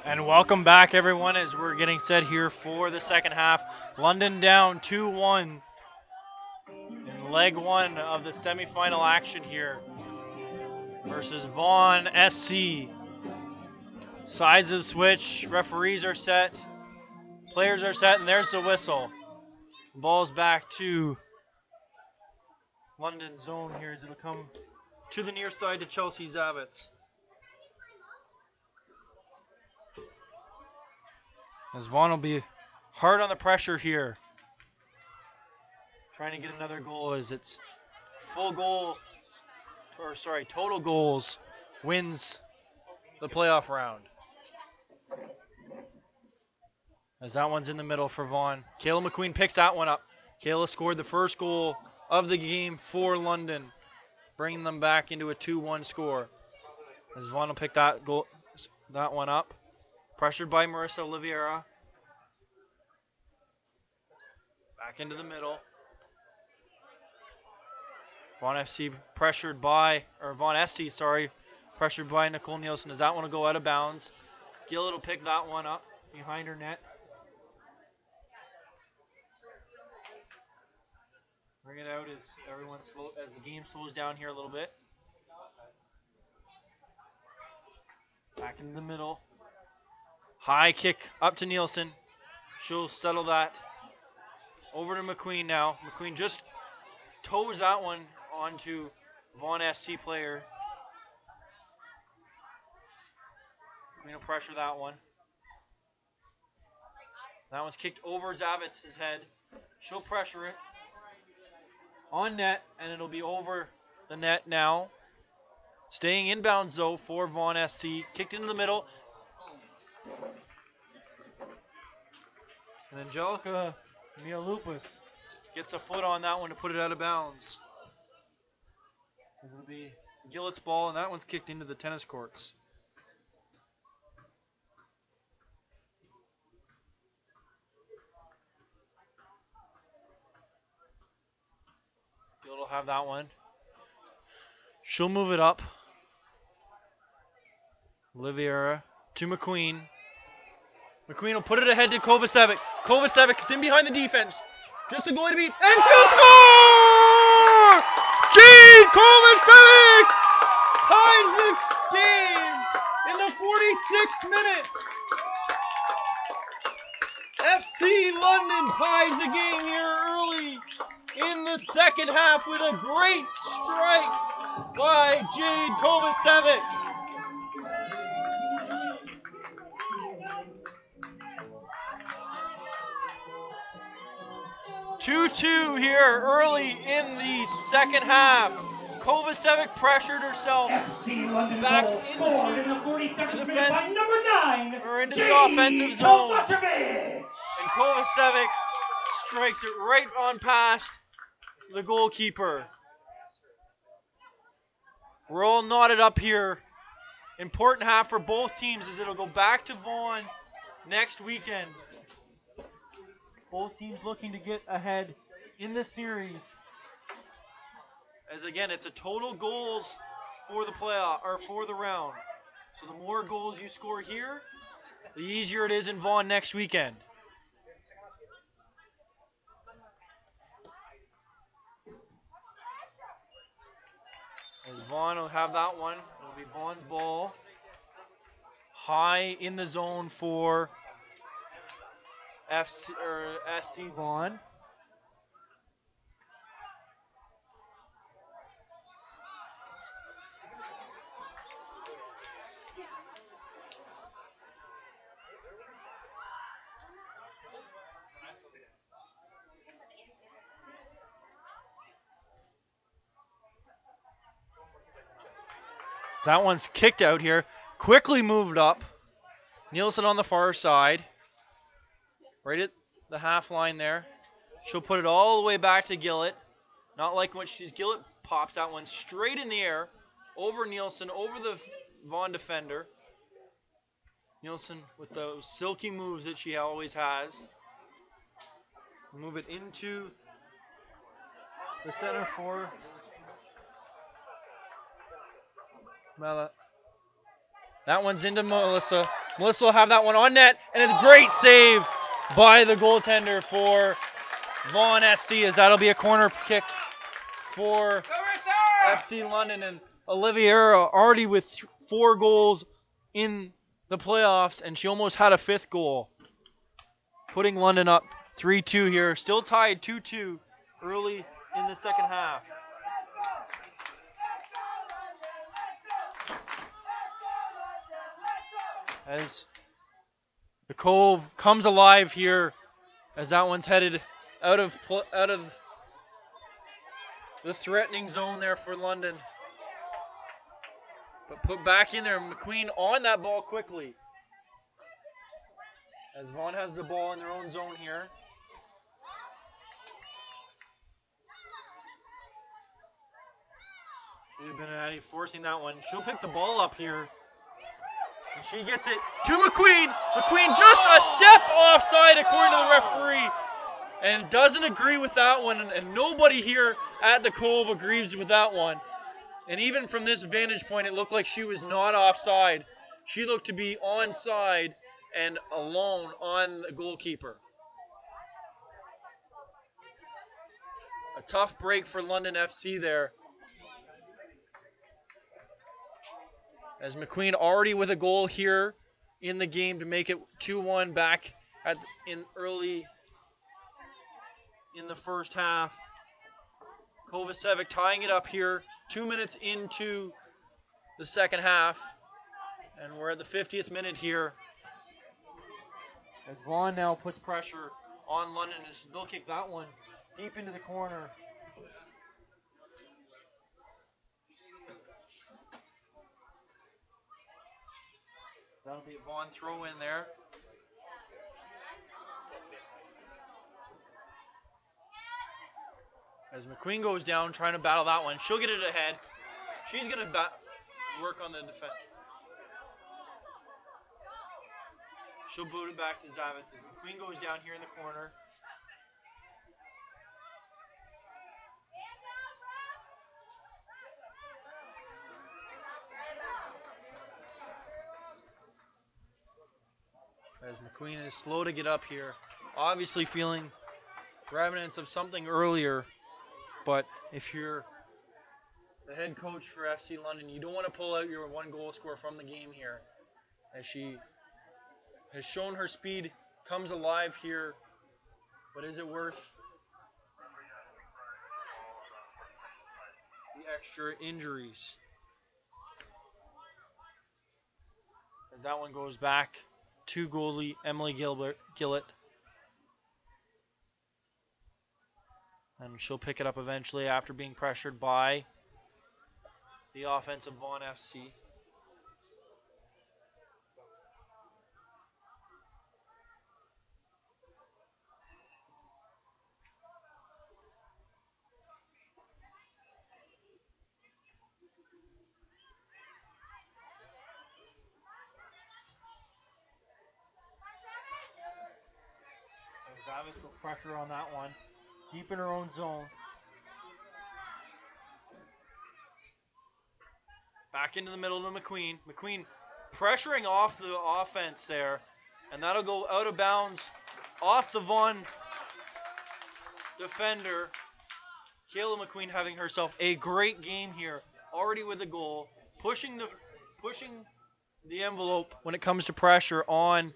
And welcome back, everyone, as we're getting set here for the second half. London down 2-1 in leg one of the semifinal action here versus Vaughan SC. Sides of switch, referees are set, players are set, and there's the whistle. The ball's back to London zone here as it'll come to the near side to Chelsea Zavitz. As Vaughan will be hard on the pressure here. Trying to get another goal as it's total goals wins the playoff round. As that one's in the middle for Vaughan. Kayla McQueen picks that one up. Kayla scored the first goal of the game for London, bringing them back into a 2-1 score. As Vaughan will pick that one up. Pressured by Marissa Oliveira. Back into the middle. Vaughan SC pressured by Nicole Nielsen as that one will go out of bounds. Gillett will pick that one up behind her net. Bring it out as the game slows down here a little bit. Back into the middle. High kick up to Nielsen. She'll settle that. Over to McQueen now. McQueen just toes that one onto Vaughan SC player. McQueen will pressure that one. That one's kicked over Zavitz's head. She'll pressure it. On net, and it'll be over the net now. Staying inbounds though for Vaughan SC. Kicked into the middle. And Angelica Mialupus gets a foot on that one to put it out of bounds. It'll be Gillett's ball, and that one's kicked into the tennis courts. Gillett will have that one. She'll move it up. Oliveira to McQueen. McQueen will put it ahead to Kovacevic. Kovacevic is in behind the defense. Just a goal to beat. And she'll score! Jade Kovacevic ties this game in the 46th minute. FC London ties the game here early in the second half with a great strike by Jade Kovacevic. 2-2 here early in the second half. Kovacevic pressured herself back into the 42nd minute by number 9, or into the offensive zone. And Kovacevic strikes it right on past the goalkeeper. We're all knotted up here. Important half for both teams as it'll go back to Vaughan next weekend. Both teams looking to get ahead in the series. As again, it's a total goals for the playoff or for the round. So the more goals you score here, the easier it is in Vaughan next weekend. As Vaughan will have that one. It'll be Vaughan's ball. High in the zone for SC Vaughan. So that one's kicked out here. Quickly moved up. Nielsen on the far side. Right at the half line there. She'll put it all the way back to Gillett. Not like when Gillett pops that one straight in the air. Over Nielsen, over the Vaughan defender. Nielsen with those silky moves that she always has. Move it into the center for Mela. That one's into Melissa. Melissa will have that one on net, and it's a great save by the goaltender for Vaughan SC, as that'll be a corner kick for FC London. And Oliviera already with 4 goals in the playoffs, and she almost had a 5th goal, putting London up 3-2 here. Still tied 2-2 early in the second half. As the Cove comes alive here, as that one's headed out of the threatening zone there for London. But put back in there, McQueen on that ball quickly. As Vaughan has the ball in their own zone here. They've been forcing that one. She'll pick the ball up here. And she gets it to McQueen. McQueen just a step offside according to the referee. And doesn't agree with that one. And nobody here at the Cove agrees with that one. And even from this vantage point, it looked like she was not offside. She looked to be onside and alone on the goalkeeper. A tough break for London FC there. As McQueen already with a goal here in the game to make it 2-1 back early in the first half. Kovacevic tying it up here 2 minutes into the second half. And we're at the 50th minute here. As Vaughan now puts pressure on London, as they'll kick that one deep into the corner. That'll be a Vaughan throw in there. As McQueen goes down trying to battle that one, she'll get it ahead. She's going to work on the defense. She'll boot it back to Zavitz. As McQueen goes down here in the corner. As McQueen is slow to get up here. Obviously feeling remnants of something earlier. But if you're the head coach for FC London, you don't want to pull out your 1 goal scorer from the game here. As she has shown her speed comes alive here. But is it worth the extra injuries? As that one goes back to goalie Emily Gillett. And she'll pick it up eventually after being pressured by the offensive Vaughan FC. Zavitz will pressure on that one. Deep in her own zone. Back into the middle to McQueen. McQueen pressuring off the offense there. And that'll go out of bounds off the Vaughan defender. Kayla McQueen having herself a great game here. Already with a goal. Pushing the envelope when it comes to pressure on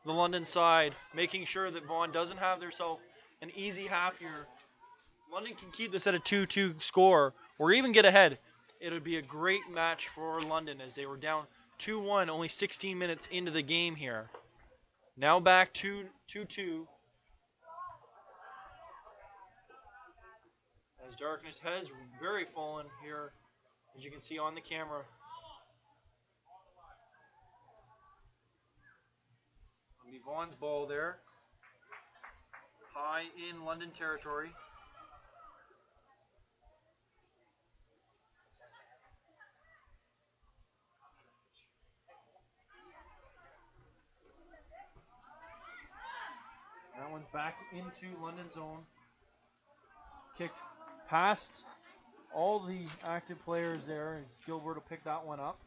the London side, making sure that Vaughan doesn't have themselves an easy half here. London can keep this at a 2-2 score or even get ahead. It would be a great match for London as they were down 2-1 only 16 minutes into the game here. Now back to 2-2. As darkness has very fallen here, as you can see on the camera. It'll be Vaughan's ball there. High in London territory. That one's back into London zone. Kicked past all the active players there, and Gilbert will pick that one up.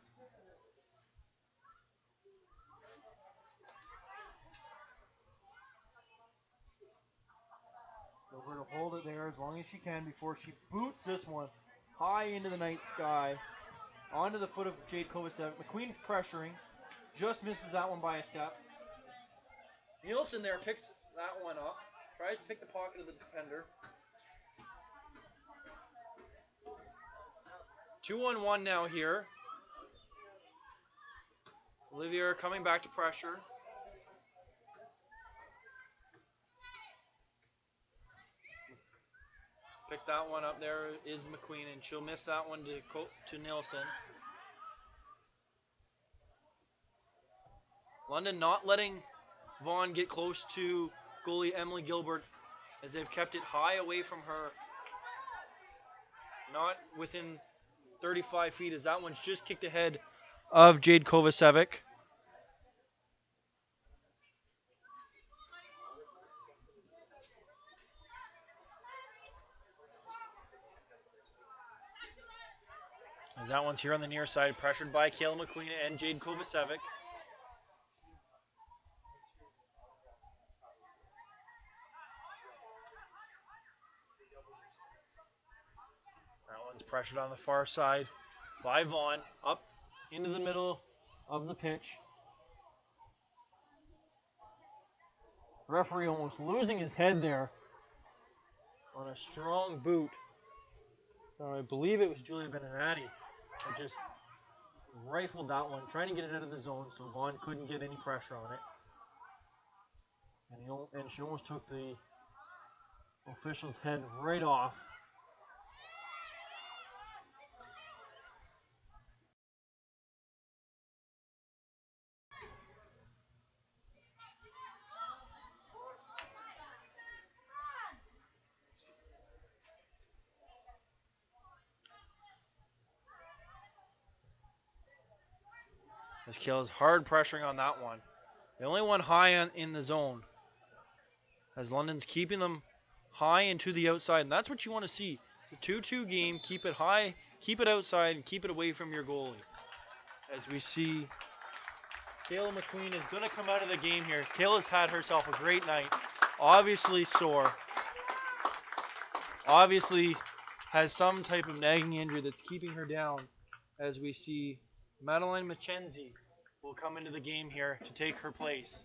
We're going to hold it there as long as she can before she boots this one high into the night sky, onto the foot of Jade Kovacevic. McQueen pressuring, just misses that one by a step. Nielsen there picks that one up, tries to pick the pocket of the defender. 2-on-1 now here. Olivier coming back to pressure. Pick that one up there is McQueen, and she'll miss that one to Nielsen. London not letting Vaughan get close to goalie Emily Gilbert as they've kept it high away from her. Not within 35 feet as that one's just kicked ahead of Jade Kovacevic. As that one's here on the near side, pressured by Kayla McQueen and Jade Kovacevic. That one's pressured on the far side by Vaughan, up into the middle of the pitch. Referee almost losing his head there on a strong boot. I believe it was Julia Beninati that just rifled that one, trying to get it out of the zone so Vaughan couldn't get any pressure on it. And she almost took the official's head right off. As Kayla's hard pressuring on that one. The only one high in the zone. As London's keeping them high and to the outside. And that's what you want to see. It's a 2-2 game. Keep it high, keep it outside, and keep it away from your goalie. As we see Kayla McQueen is going to come out of the game here. Kayla's had herself a great night. Obviously sore. Obviously has some type of nagging injury that's keeping her down. As we see Madeline Mackenzie will come into the game here to take her place.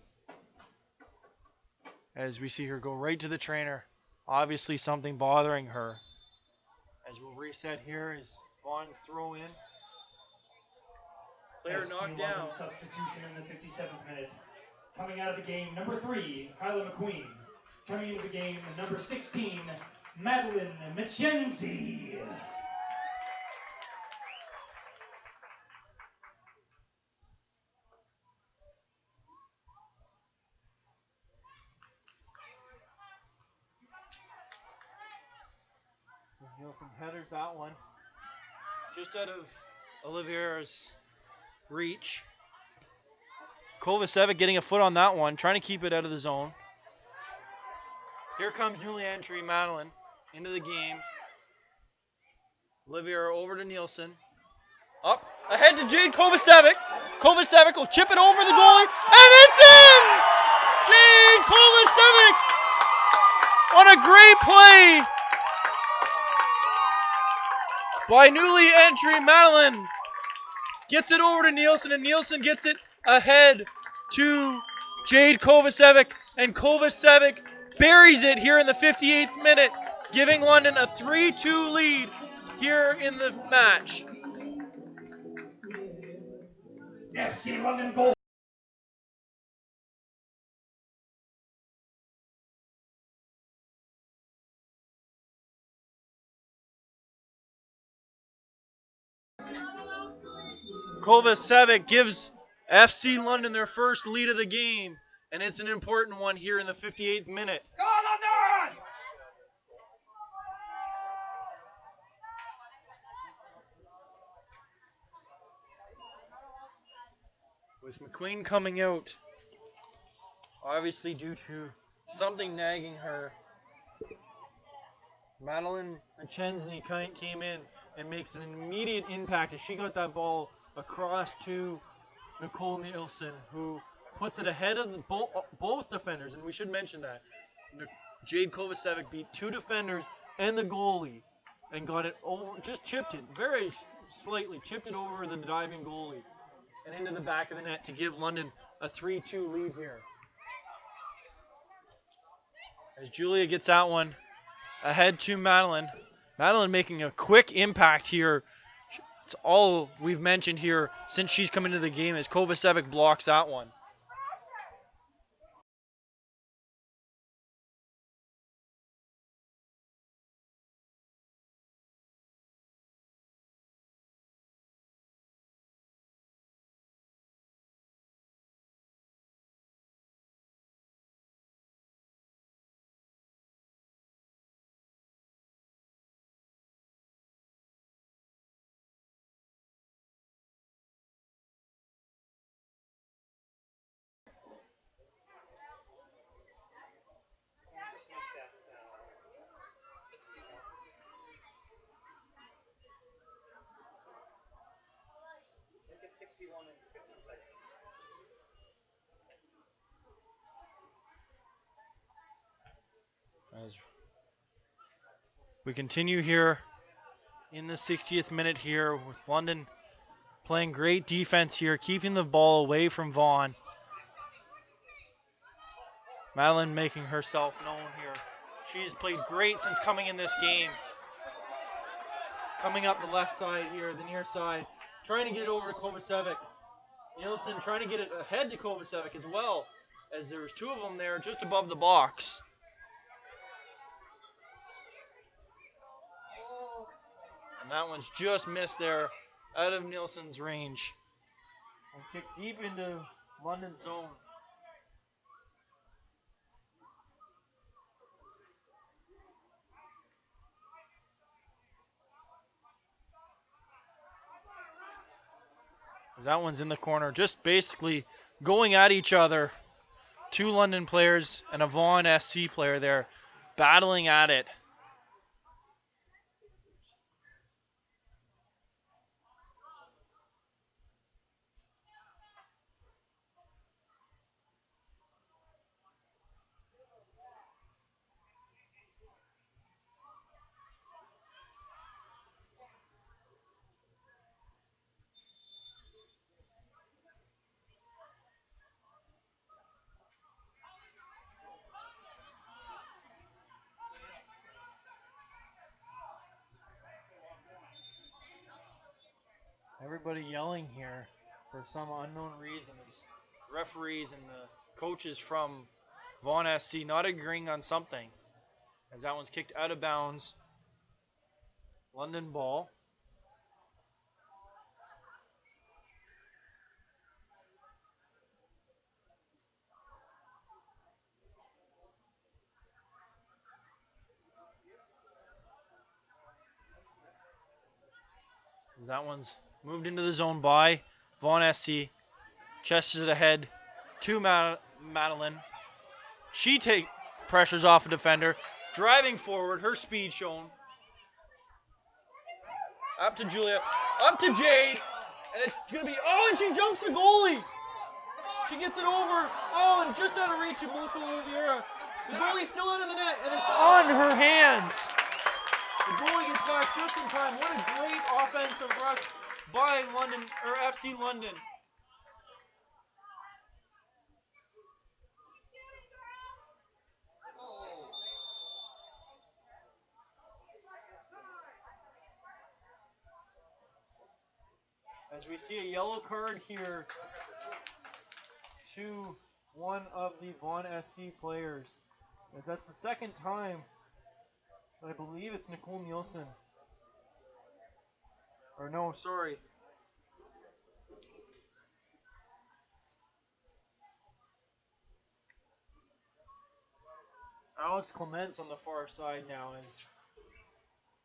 As we see her go right to the trainer. Obviously something bothering her. As we'll reset here is Vaughan's throw in. Player knocked down. Substitution in the 57th minute. Coming out of the game, number 3, Kyla McQueen. Coming into the game, number 16, Madeline Mackenzie. Nielsen headers that one. Just out of Olivier's reach. Kovacevic getting a foot on that one, trying to keep it out of the zone. Here comes newly entry Madeline into the game. Olivier over to Nielsen. Up, ahead to Jade Kovacevic. Kovacevic will chip it over the goalie, and it's in! Jade Kovacevic on a great play by newly entry Madeline. Gets it over to Nielsen, and Nielsen gets it ahead to Jade Kovacevic, and Kovacevic buries it here in the 58th minute, giving London a 3-2 lead here in the match. FC London goal. Kovacevic gives FC London their first lead of the game, and it's an important one here in the 58th minute. Go London! With McQueen coming out, obviously due to something nagging her, Madeline Mackenzie came in and makes an immediate impact as she got that ball across to Nicole Nielsen, who puts it ahead of both defenders, and we should mention that. Jade Kovacevic beat 2 defenders and the goalie and got it over, just chipped it very slightly, chipped it over the diving goalie and into the back of the net to give London a 3-2 lead here. As Julia gets that one ahead to Madeline. Madeline making a quick impact here. It's all we've mentioned here since she's come into the game as Kovacevic blocks that one. As we continue here in the 60th minute here with London playing great defense here, keeping the ball away from Vaughan. Madeline making herself known here. She's played great since coming in this game. Coming up the left side here, the near side, trying to get it over to Kovacevic. Nielsen trying to get it ahead to Kovacevic as well, as there's 2 of them there just above the box. And that one's just missed there out of Nielsen's range. And kicked deep into London's zone. That one's in the corner, just basically going at each other. 2 London players and a Vaughan SC player there battling at it. Everybody yelling here for some unknown reason. The referees and the coaches from Vaughan SC not agreeing on something. As that one's kicked out of bounds. London ball. That one's moved into the zone by Vaughan SC. Chested it ahead to Madeline. She pressures off a defender. Driving forward, her speed shown. Up to Julia, up to Jade. And it's going to be, and she jumps the goalie. She gets it over, and just out of reach of Melissa Oliveira. The goalie's still out of the net, and it's on her hands. The goalie gets back just in time. What a great offensive rush by London, or FC London. As we see a yellow card here to one of the Vaughan SC players. As that's the second time, I believe it's Nicole Nielsen. Or no, sorry. Alex Clements on the far side now is.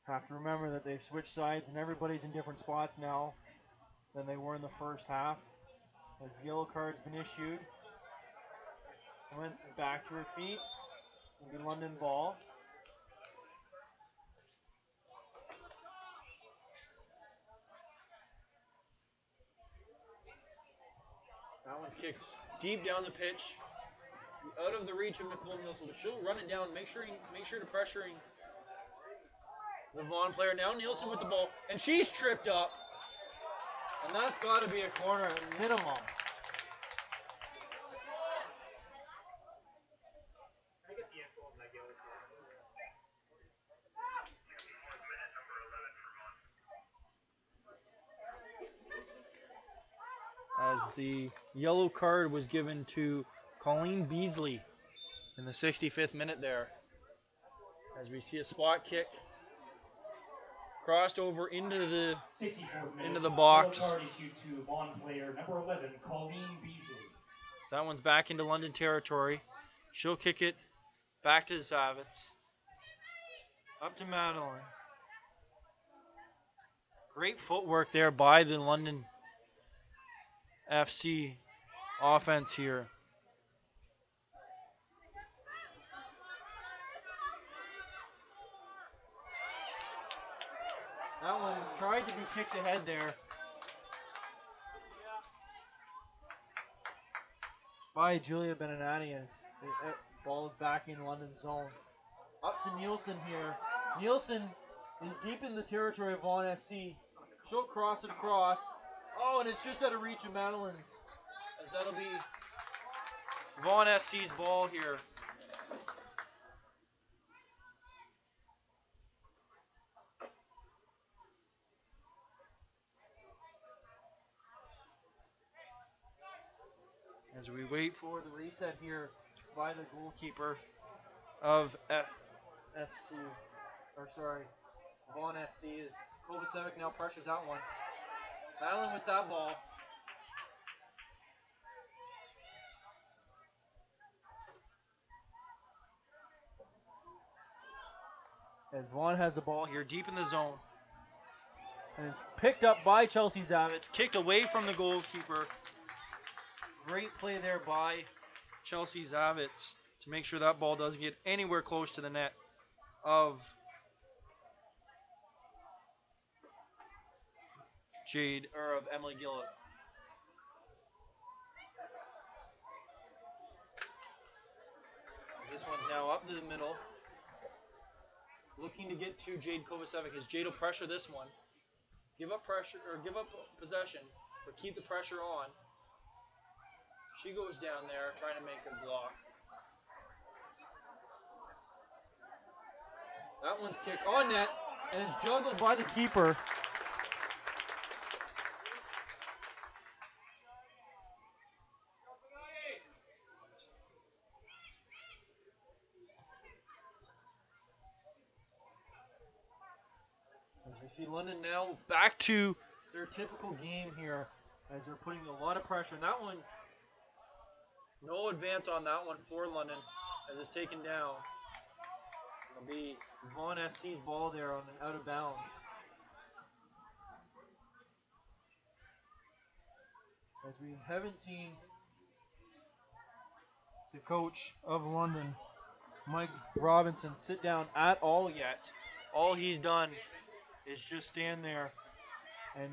Have to remember that they've switched sides and everybody's in different spots now than they were in the first half. As the yellow card's been issued. Clements is back to her feet. It'll be London ball. That one's kicked deep down the pitch. out of the reach of Nicole Nielsen, but she'll run it down, make sure to pressuring the Vaughan player. Now Nielsen with the ball, and she's tripped up. And that's got to be a corner at minimum. As the yellow card was given to Colleen Beasley in the 65th minute there. As we see a spot kick crossed over into the 64th minute, into the box. yellow card issued to Vaughan player number 11, Colleen Beasley. That one's back into London territory. She'll kick it back to Zavitz. Up to Madeline. Great footwork there by the London FC offense here. That one tried to be kicked ahead there by Julia Beninati as the ball is back in London zone. Up to Nielsen here. Nielsen is deep in the territory of Vaughan SC. She'll cross it across. Oh, and it's just out of reach of Madeline's. As that'll be Vaughan SC's ball here. As we wait for the reset here by the goalkeeper of Vaughan SC is Kovacevic now pressures that one. Madeline with that ball. As Vaughan has the ball here deep in the zone. And it's picked up by Chelsea Zavitz, kicked away from the goalkeeper. Great play there by Chelsea Zavitz to make sure that ball doesn't get anywhere close to the net of Emily Gillett. This one's now up to the middle. Looking to get to Jade Kovacevic as Jade will pressure this one. Give up possession, but keep the pressure on. She goes down there trying to make a block. That one's kicked on net, and it's juggled by the keeper. As we see London now back to their typical game here, as they're putting a lot of pressure. And that one, no advance on that one for London, as it's taken down. It'll be Vaughan SC's ball there on an out of bounds. As we haven't seen the coach of London, Mike Robinson, sit down at all yet. All he's done is just stand there and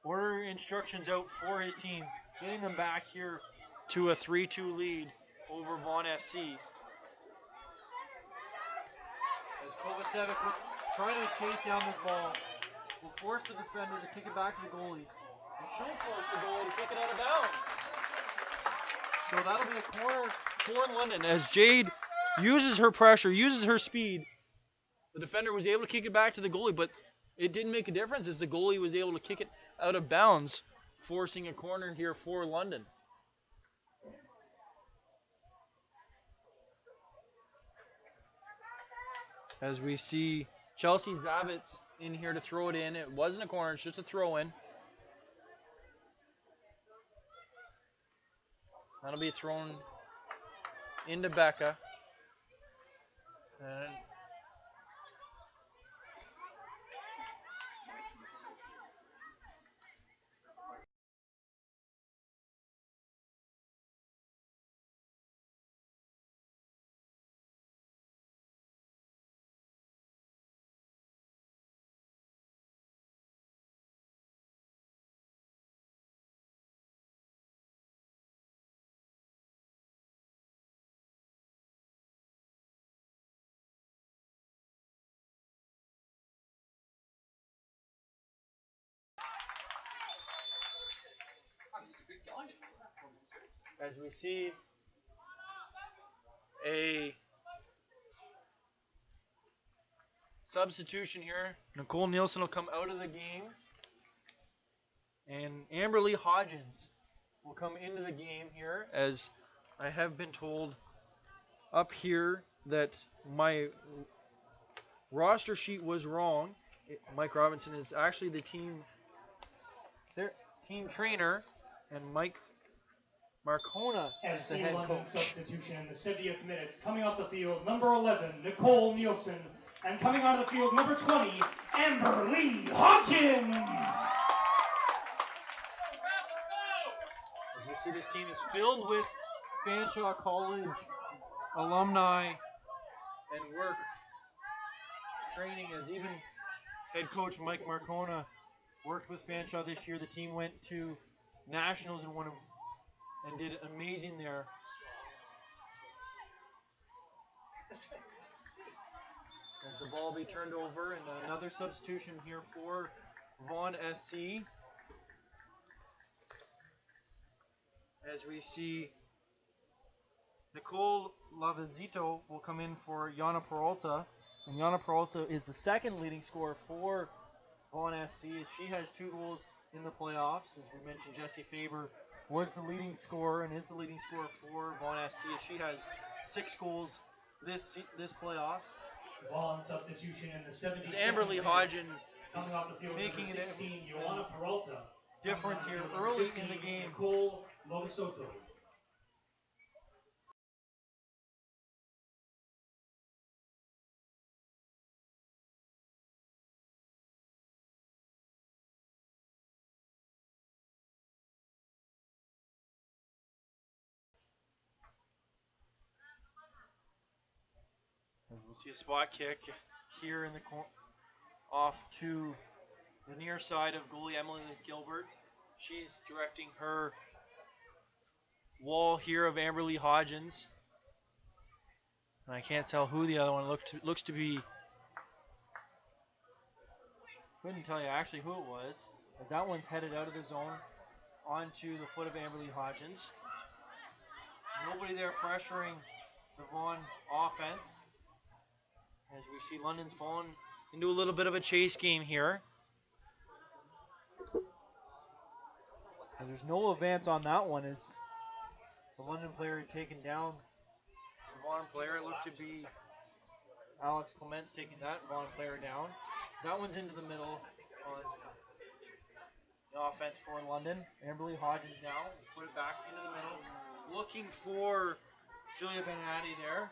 order instructions out for his team, getting them back here to a 3-2 lead over Vaughan SC. As Kovacevic was trying to chase down this ball, will force the defender to kick it back to the goalie. And she'll force the goalie to kick it out of bounds. So that'll be a corner for London as Jade uses her pressure, uses her speed. The defender was able to kick it back to the goalie, but it didn't make a difference as the goalie was able to kick it out of bounds, forcing a corner here for London. As we see Chelsea Zavitz in here to throw it in. It wasn't a corner, it's just a throw in. That'll be thrown into Becca. And As we see a substitution here. Nicole Nielsen will come out of the game. And Amberly Hodgins will come into the game here, as I have been told up here that my roster sheet was wrong. Mike Robinson is actually the team trainer, and Mike Marcona is the FC head London coach. substitution in the 70th minute. Coming off the field, number 11, Nicole Nielsen. And coming onto the field, number 20, Amber Lee Hodgins. As you see, this team is filled with Fanshawe College alumni and work training, as even head coach Mike Marcona worked with Fanshawe this year. The team went to nationals and did amazing there. As the ball be turned over, and another substitution here for Vaughan SC. As we see Nicole Lavizito will come in for Yana Peralta. And Yana Peralta is the second leading scorer for Vaughan SC, as she has 2 goals in the playoffs. As we mentioned, Jessie Faber was the leading scorer and is the leading scorer for Vaughan SC, as she has 6 goals this playoffs. Vaughan substitution in the 70th minute. Amberly Hodgin Coming off the field, making number 16, Joanna Peralta. difference here early in the game. Nicole Lovasoto. As we'll see a spot kick here in the off to the near side of goalie Emily Gilbert. She's directing her wall here of Amberly Hodgins. And I can't tell who the other one looks to be. Couldn't tell you actually who it was, as that one's headed out of the zone onto the foot of Amberly Hodgins. Nobody there pressuring the Vaughan offense, as we see London's fallen into a little bit of a chase game here. And there's no advance on that one, as the London player had taken down the Vaughan player. It looked to be Alex Clements taking that Vaughan player down. That one's into the middle on the offense for London. Amberly Hodgins now put it back into the middle, looking for Julia Benatti there.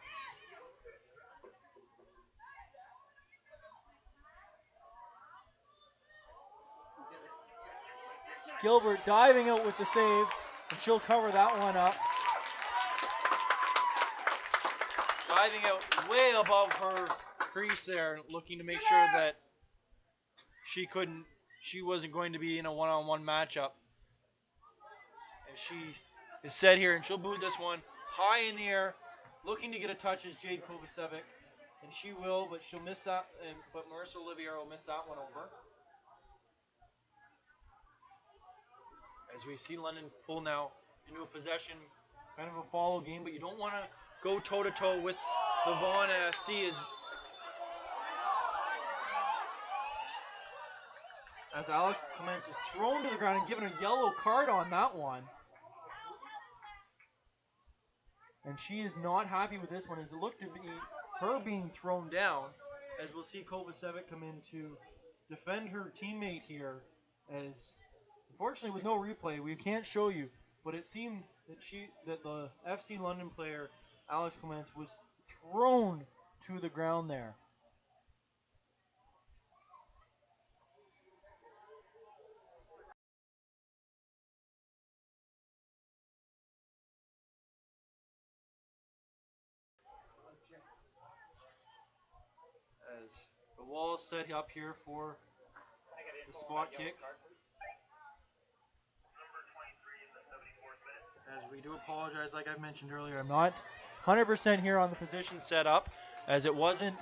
Gilbert diving out with the save, and she'll cover that one up. Diving out way above her crease there, looking to make sure that she wasn't going to be in a one-on-one matchup. And she is set here, and she'll boot this one high in the air, looking to get a touch as Jade Kovacevic, and she will, but she'll miss that. But Marissa Olivier will miss that one over. As we see London pull now into a possession, kind of a follow game, but you don't want to go toe-to-toe with the Vaughan SC as Alex Clements is thrown to the ground and given a yellow card on that one. And she is not happy with this one, as it looked to be her being thrown down, as we'll see Kovacevic come in to defend her teammate here, as unfortunately with no replay we can't show you, but it seemed that the FC London player Alex Clements was thrown to the ground there. As the wall is set up here for the spot kick. As we do apologize, like I mentioned earlier, I'm not 100% here on the position set up, as it wasn't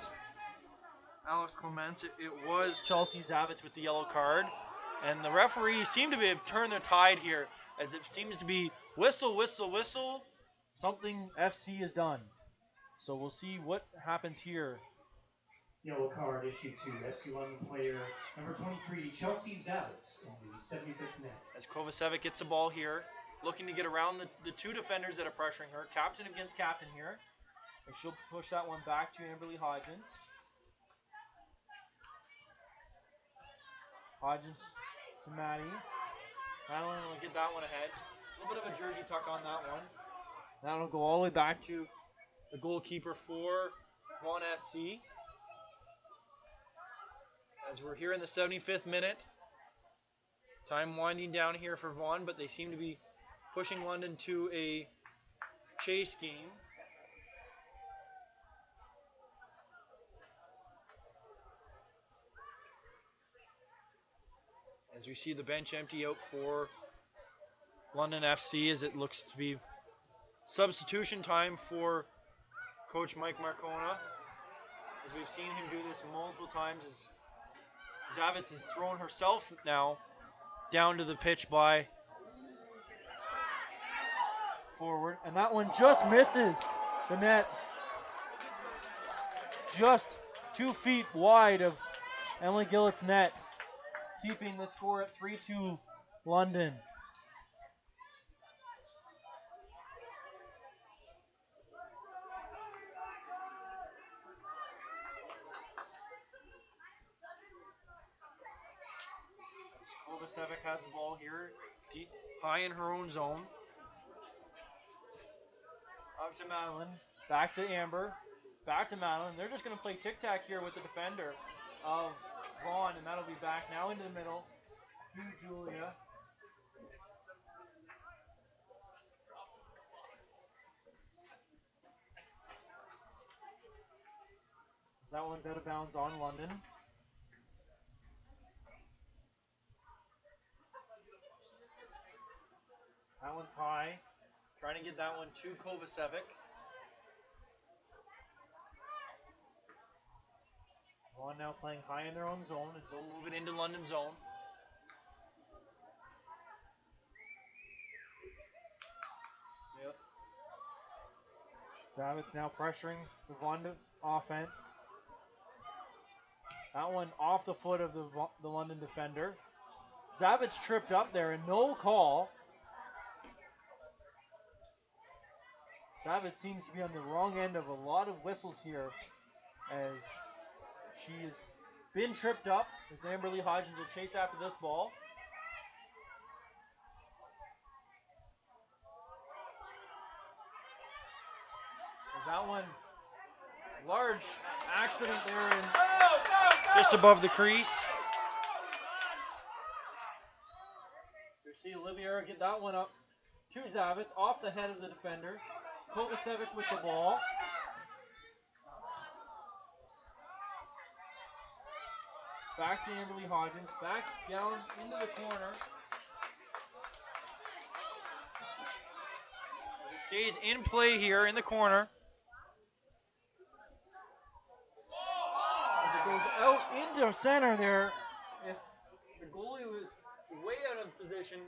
Alex Clements, it was Chelsea Zavitz with the yellow card. And the referees seem to have turned their tide here, as it seems to be whistle, whistle, whistle. Something FC is done. So we'll see what happens here. Yellow card issued to FC London player number 23, Chelsea Zavitz, in the 75th minute. As Kovacevic gets the ball here, looking to get around the two defenders that are pressuring her. Captain against captain here. And she'll push that one back to Amberly Hodgins. Hodgins to Maddie. Madeline will get that one ahead. A little bit of a jersey tuck on that one. That'll go all the way back to the goalkeeper for Vaughan SC. As we're here in the 75th minute. Time winding down here for Vaughan, but they seem to be pushing London to a chase game. As we see the bench empty out for London FC, as it looks to be substitution time for Coach Mike Marcona. As we've seen him do this multiple times, as Zavitz has thrown herself now down to the pitch by forward, and that one just misses the net. Just 2 feet wide of Emily Gillett's net, keeping the score at 3-2 London. Kovacevic has the ball here, deep, high in her own zone. Up to Madeline, back to Amber, back to Madeline. They're just going to play tic-tac here with the defender of Vaughan, and that'll be back now into the middle to Julia. That one's out of bounds on London. That one's high. Trying to get that one to Kovacevic. Vaughan now playing high in their own zone as they'll move it into London zone. Yep. Zavitz now pressuring the Vaughan offense. That one off the foot of the London defender. Zavitz tripped up there and no call. Zavitz seems to be on the wrong end of a lot of whistles here as she has been tripped up as Amberly Hodgins will chase after this ball. There's that one. Large accident there in just above the crease. You see Oliviera get that one up to Zavitz off the head of the defender. Kovacevic with the ball. Back to Amberly Hodgins. Back down into the corner. It stays in play here in the corner. As it goes out into center there. If the goalie was way out of position,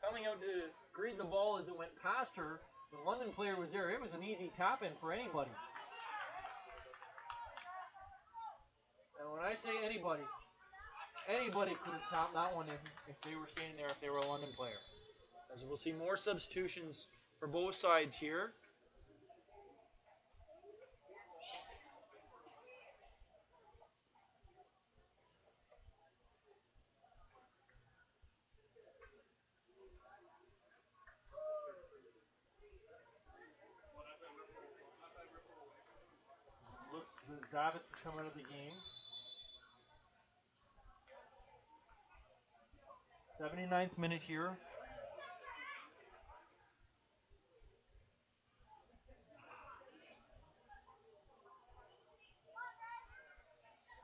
coming out to greet the ball as it went past her, the London player was there. It was an easy tap-in for anybody. And when I say anybody could have tapped that one if they were standing there, if they were a London player. As we'll see more substitutions for both sides here. Looks like Zavitz has come out of the game. 79th minute here.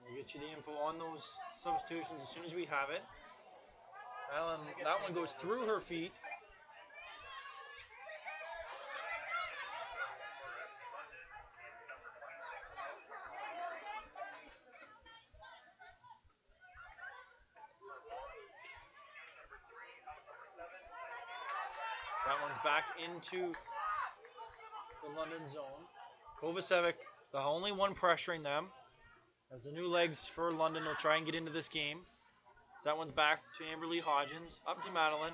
We'll get you the info on those substitutions as soon as we have it. That one goes through her feet. That one's back into the London zone. Kovacevic, the only one pressuring them. As the new legs for London will try and get into this game. So that one's back to Amberly Hodgins. Up to Madeline.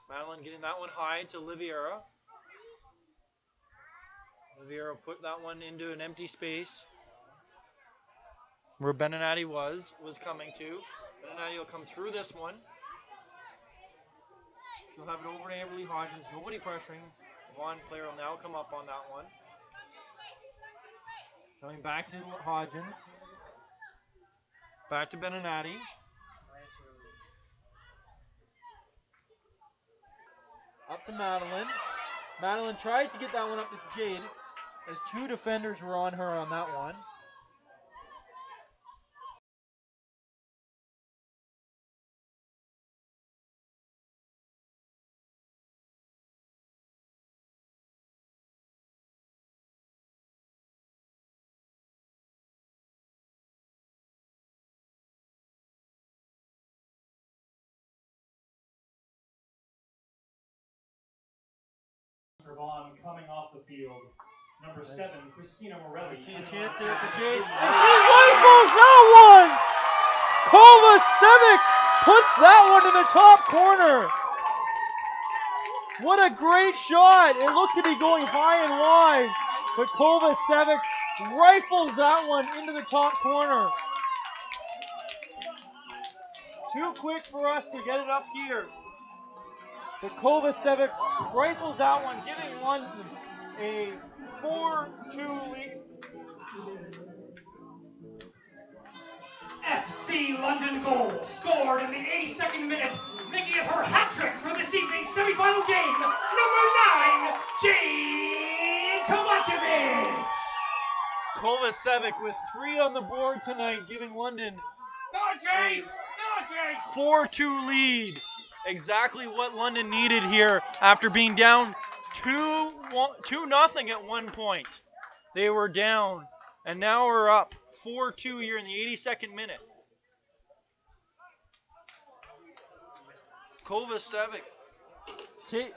Madeline getting that one high to Liviera. Liviera put that one into an empty space where Beninati was coming to. Beninati will come through this one. She'll have it over to Amberly Hodgins. Nobody pressuring. Vaughan player will now come up on that one. Coming back to Hodgins. Back to Beninati. Up to Madeline. Madeline tried to get that one up to Jade as two defenders were on her on that one. For Vaughan coming off the field. Number 7, Christina Morelli. See a chance here for Jade. And she rifles that one! Kovacevic puts that one in the top corner. What a great shot. It looked to be going high and wide, but Kovacevic rifles that one into the top corner. Too quick for us to get it up here. But Kovacevic rifles that one, giving London a 4-2 lead. FC London goal scored in the 82nd minute, making it her hat trick for this evening's semifinal game. Number 9, Jade Kovacevic. Kovacevic with 3 on the board tonight, giving London a 4-2 lead. Exactly what London needed here after being down 2-0 at one point. They were down, and now we're up 4-2 here in the 82nd minute. Kovacevic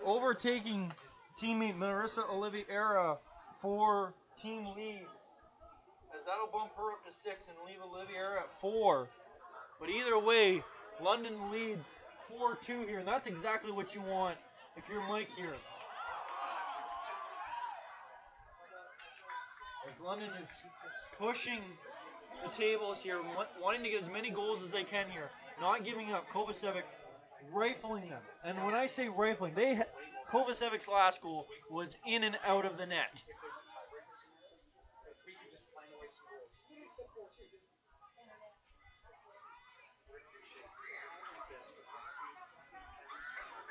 overtaking teammate Marissa Oliveira for team lead. As that'll bump her up to 6 and leave Oliveira at 4. But either way, London leads 4-2 here, and that's exactly what you want if you're Mike here. As London is pushing the tables here, wanting to get as many goals as they can here, not giving up. Kovacevic rifling them. And when I say rifling, Kovacevic's last goal was in and out of the net.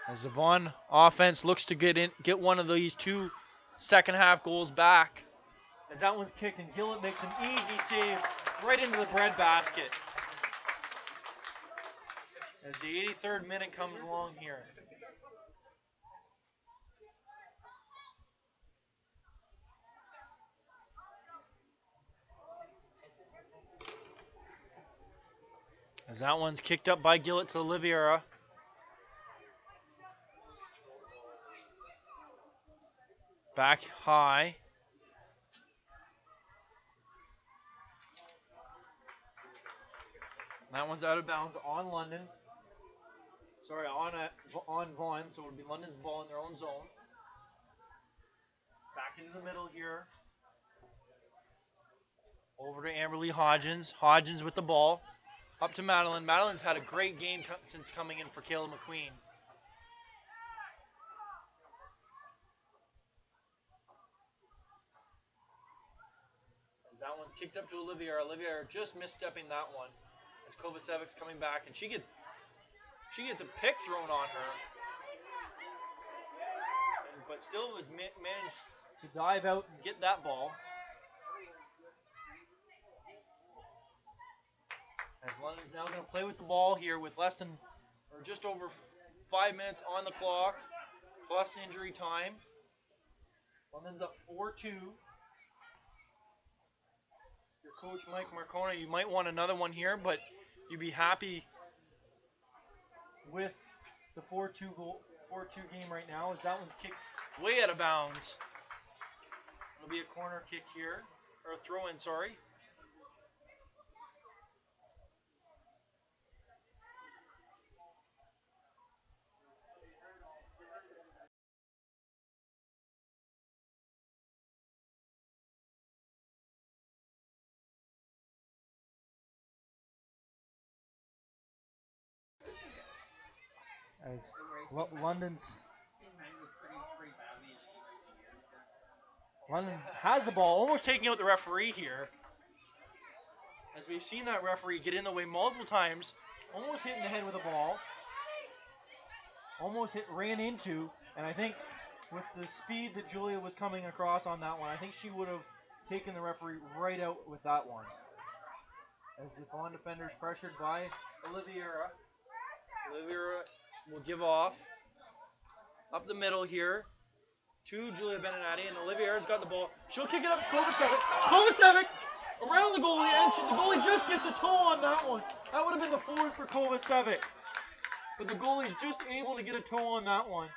As the Vaughan offense looks to get one of these 2 second half goals back. As that one's kicked and Gillett makes an easy save right into the breadbasket. As the 83rd minute comes along here. As that one's kicked up by Gillett to Oliveira. Back high. That one's out of bounds on London. Sorry, on Vaughan, so it would be London's ball in their own zone. Back into the middle here. Over to Amberly Hodgins. Hodgins with the ball. Up to Madeline. Madeline's had a great game since coming in for Kayla McQueen. That one's kicked up to Oliviera. Oliviera just misstepping that one. As Kovacevic's coming back, and she gets a pick thrown on her. But still has managed to dive out and get that ball. As London's now going to play with the ball here with less than, or just over 5 minutes on the clock, plus injury time. London's up 4-2. Your coach, Mike Marcona, you might want another one here, but you'd be happy with the 4-2 game right now, as that one's kicked way out of bounds. It'll be a corner kick here, or a throw-in, sorry. As London has the ball, almost taking out the referee here. As we've seen that referee get in the way multiple times, almost hitting the head with a ball, ran into, and I think with the speed that Julia was coming across on that one, I think she would have taken the referee right out with that one. As the Vaughan defenders pressured by Oliveira. Oliveira will give off up the middle here to Julia Beninati, and Oliveira's got the ball. She'll kick it up to Kovacevic. Kovacevic around the goalie, and the goalie just gets a toe on that one. That would have been the fourth for Kovacevic. But the goalie's just able to get a toe on that one.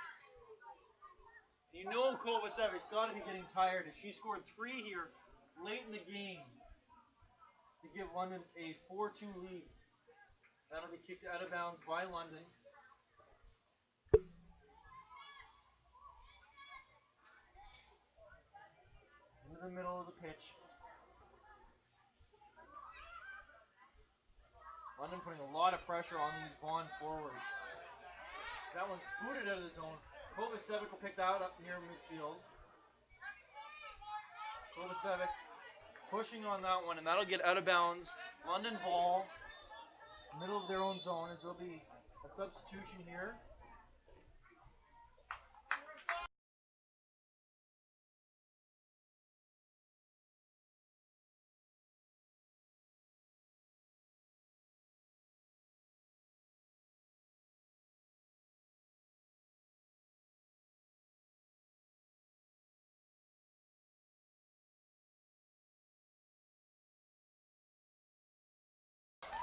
You know Kovacevic's got to be getting tired, as she scored 3 here late in the game to give London a 4-2 lead. That'll be kicked out of bounds by London. Into the middle of the pitch. London putting a lot of pressure on these Vaughan forwards. That one's booted out of the zone. Kovacevic will pick that up near midfield. Kovacevic pushing on that one, and that'll get out of bounds. London ball, middle of their own zone, as there'll be a substitution here.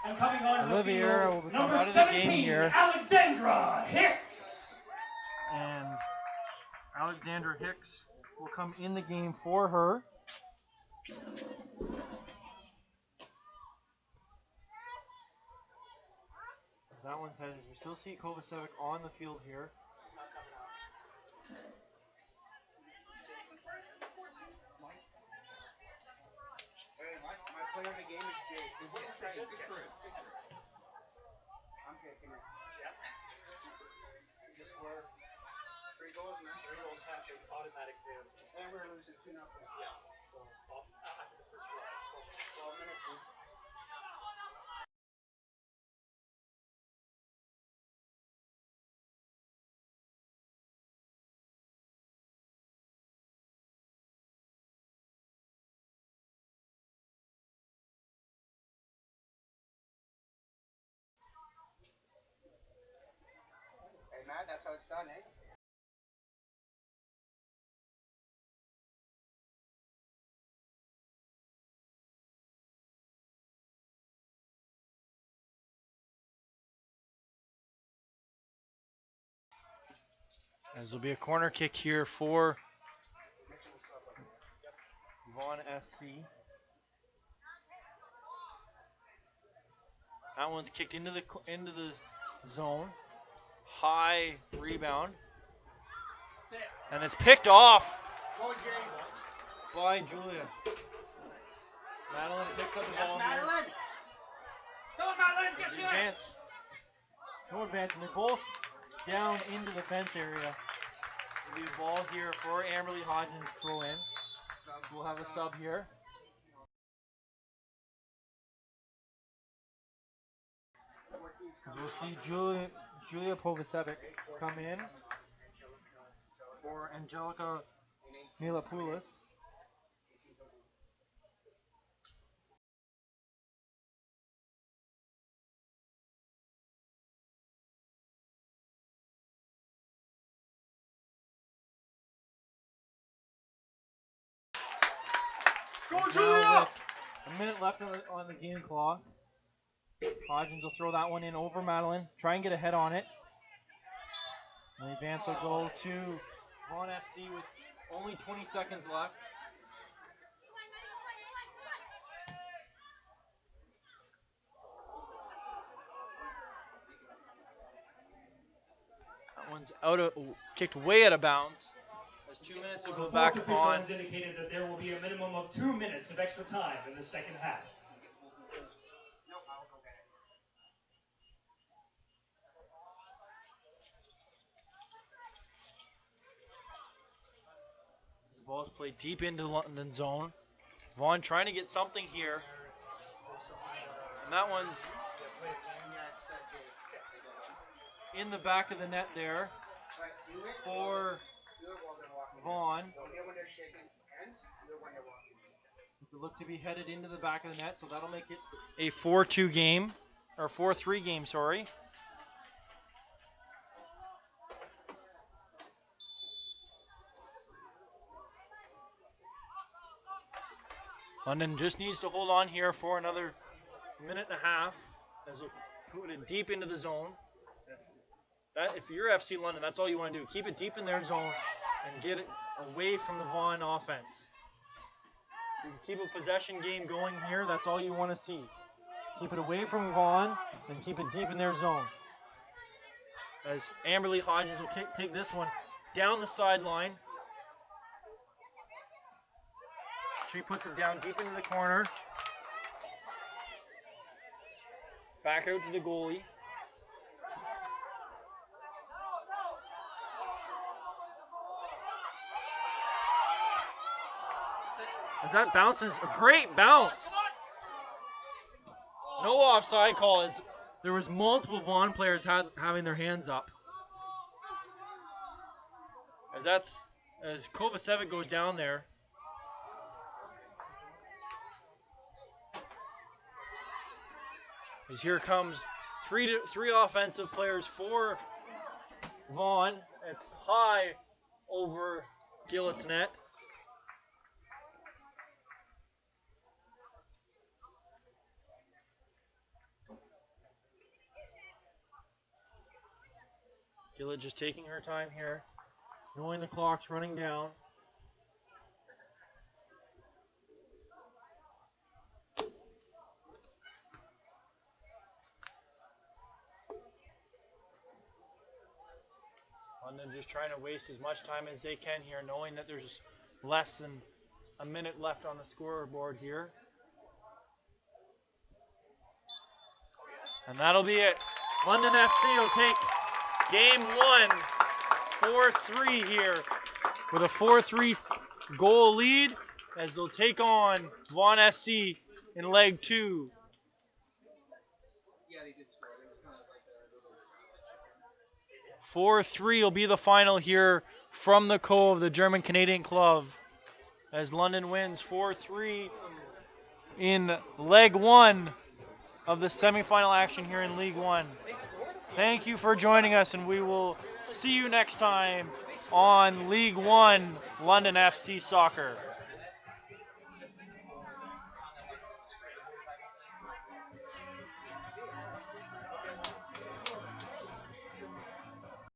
And coming on Oliveira will become out of the game here. Alexandra Hicks. And Alexandra Hicks will come in the game for her. That one's headed. We still see Kovacevic on the field here. My player in the game is Jake. Good for him. I'm picking it. Yeah. Just score 3 goals, man. 3 goals happen automatic there. And we're losing 2-0. Yeah. So after the first round, 12 minutes. Dude. Hey, Matt, that's how it's done, eh? As there'll be a corner kick here for Vaughan SC. That one's kicked into the zone. High rebound. And it's picked off by Julia. Madeline picks up the ball. Madeline! Go, Madeline, get you there! Advance. No advancing. They're both down into the fence area. There'll be a ball here for Amberly Hodgins to throw in. We'll have a sub here. We'll see Julia Kovacevic come in for Angelica Milapoulos. Go, Julia! A minute left on the game clock. Hodgins will throw that one in over Madeline. Try and get ahead on it. And the advance will go to Vaughan FC with only 20 seconds left. That one's kicked way out of bounds. As 2 minutes will go back Fourth official on. has indicated that there will be a minimum of 2 minutes of extra time in the second half. The ball is played deep into the London zone. Vaughan trying to get something here. And that one's in the back of the net there for Vaughan. It look to be headed into the back of the net, so that'll make it a 4-2 game, or 4-3 game, sorry. London just needs to hold on here for another minute and a half as we put it deep into the zone. If you're FC London, that's all you want to do. Keep it deep in their zone and get it away from the Vaughan offense. You can keep a possession game going here. That's all you want to see. Keep it away from Vaughan and keep it deep in their zone. As Amberly Hodges will take this one down the sideline. She puts it down deep into the corner. Back out to the goalie. As that bounces, a great bounce. No offside call as there was multiple Vaughan players having their hands up. As Kovacevic goes down there. As here comes three offensive players for Vaughan. It's high over Gillett's net. Gillett just taking her time here, knowing the clock's running down. London just trying to waste as much time as they can here, knowing that there's less than a minute left on the scoreboard here. And that'll be it. London FC will take game 1, 4-3 here with a 4-3 goal lead as they'll take on Vaughan FC in leg 2. 4-3 will be the final here from the Cove, the German-Canadian club, as London wins 4-3 in leg 1 of the semifinal action here in League 1. Thank you for joining us, and we will see you next time on League 1 London FC Soccer.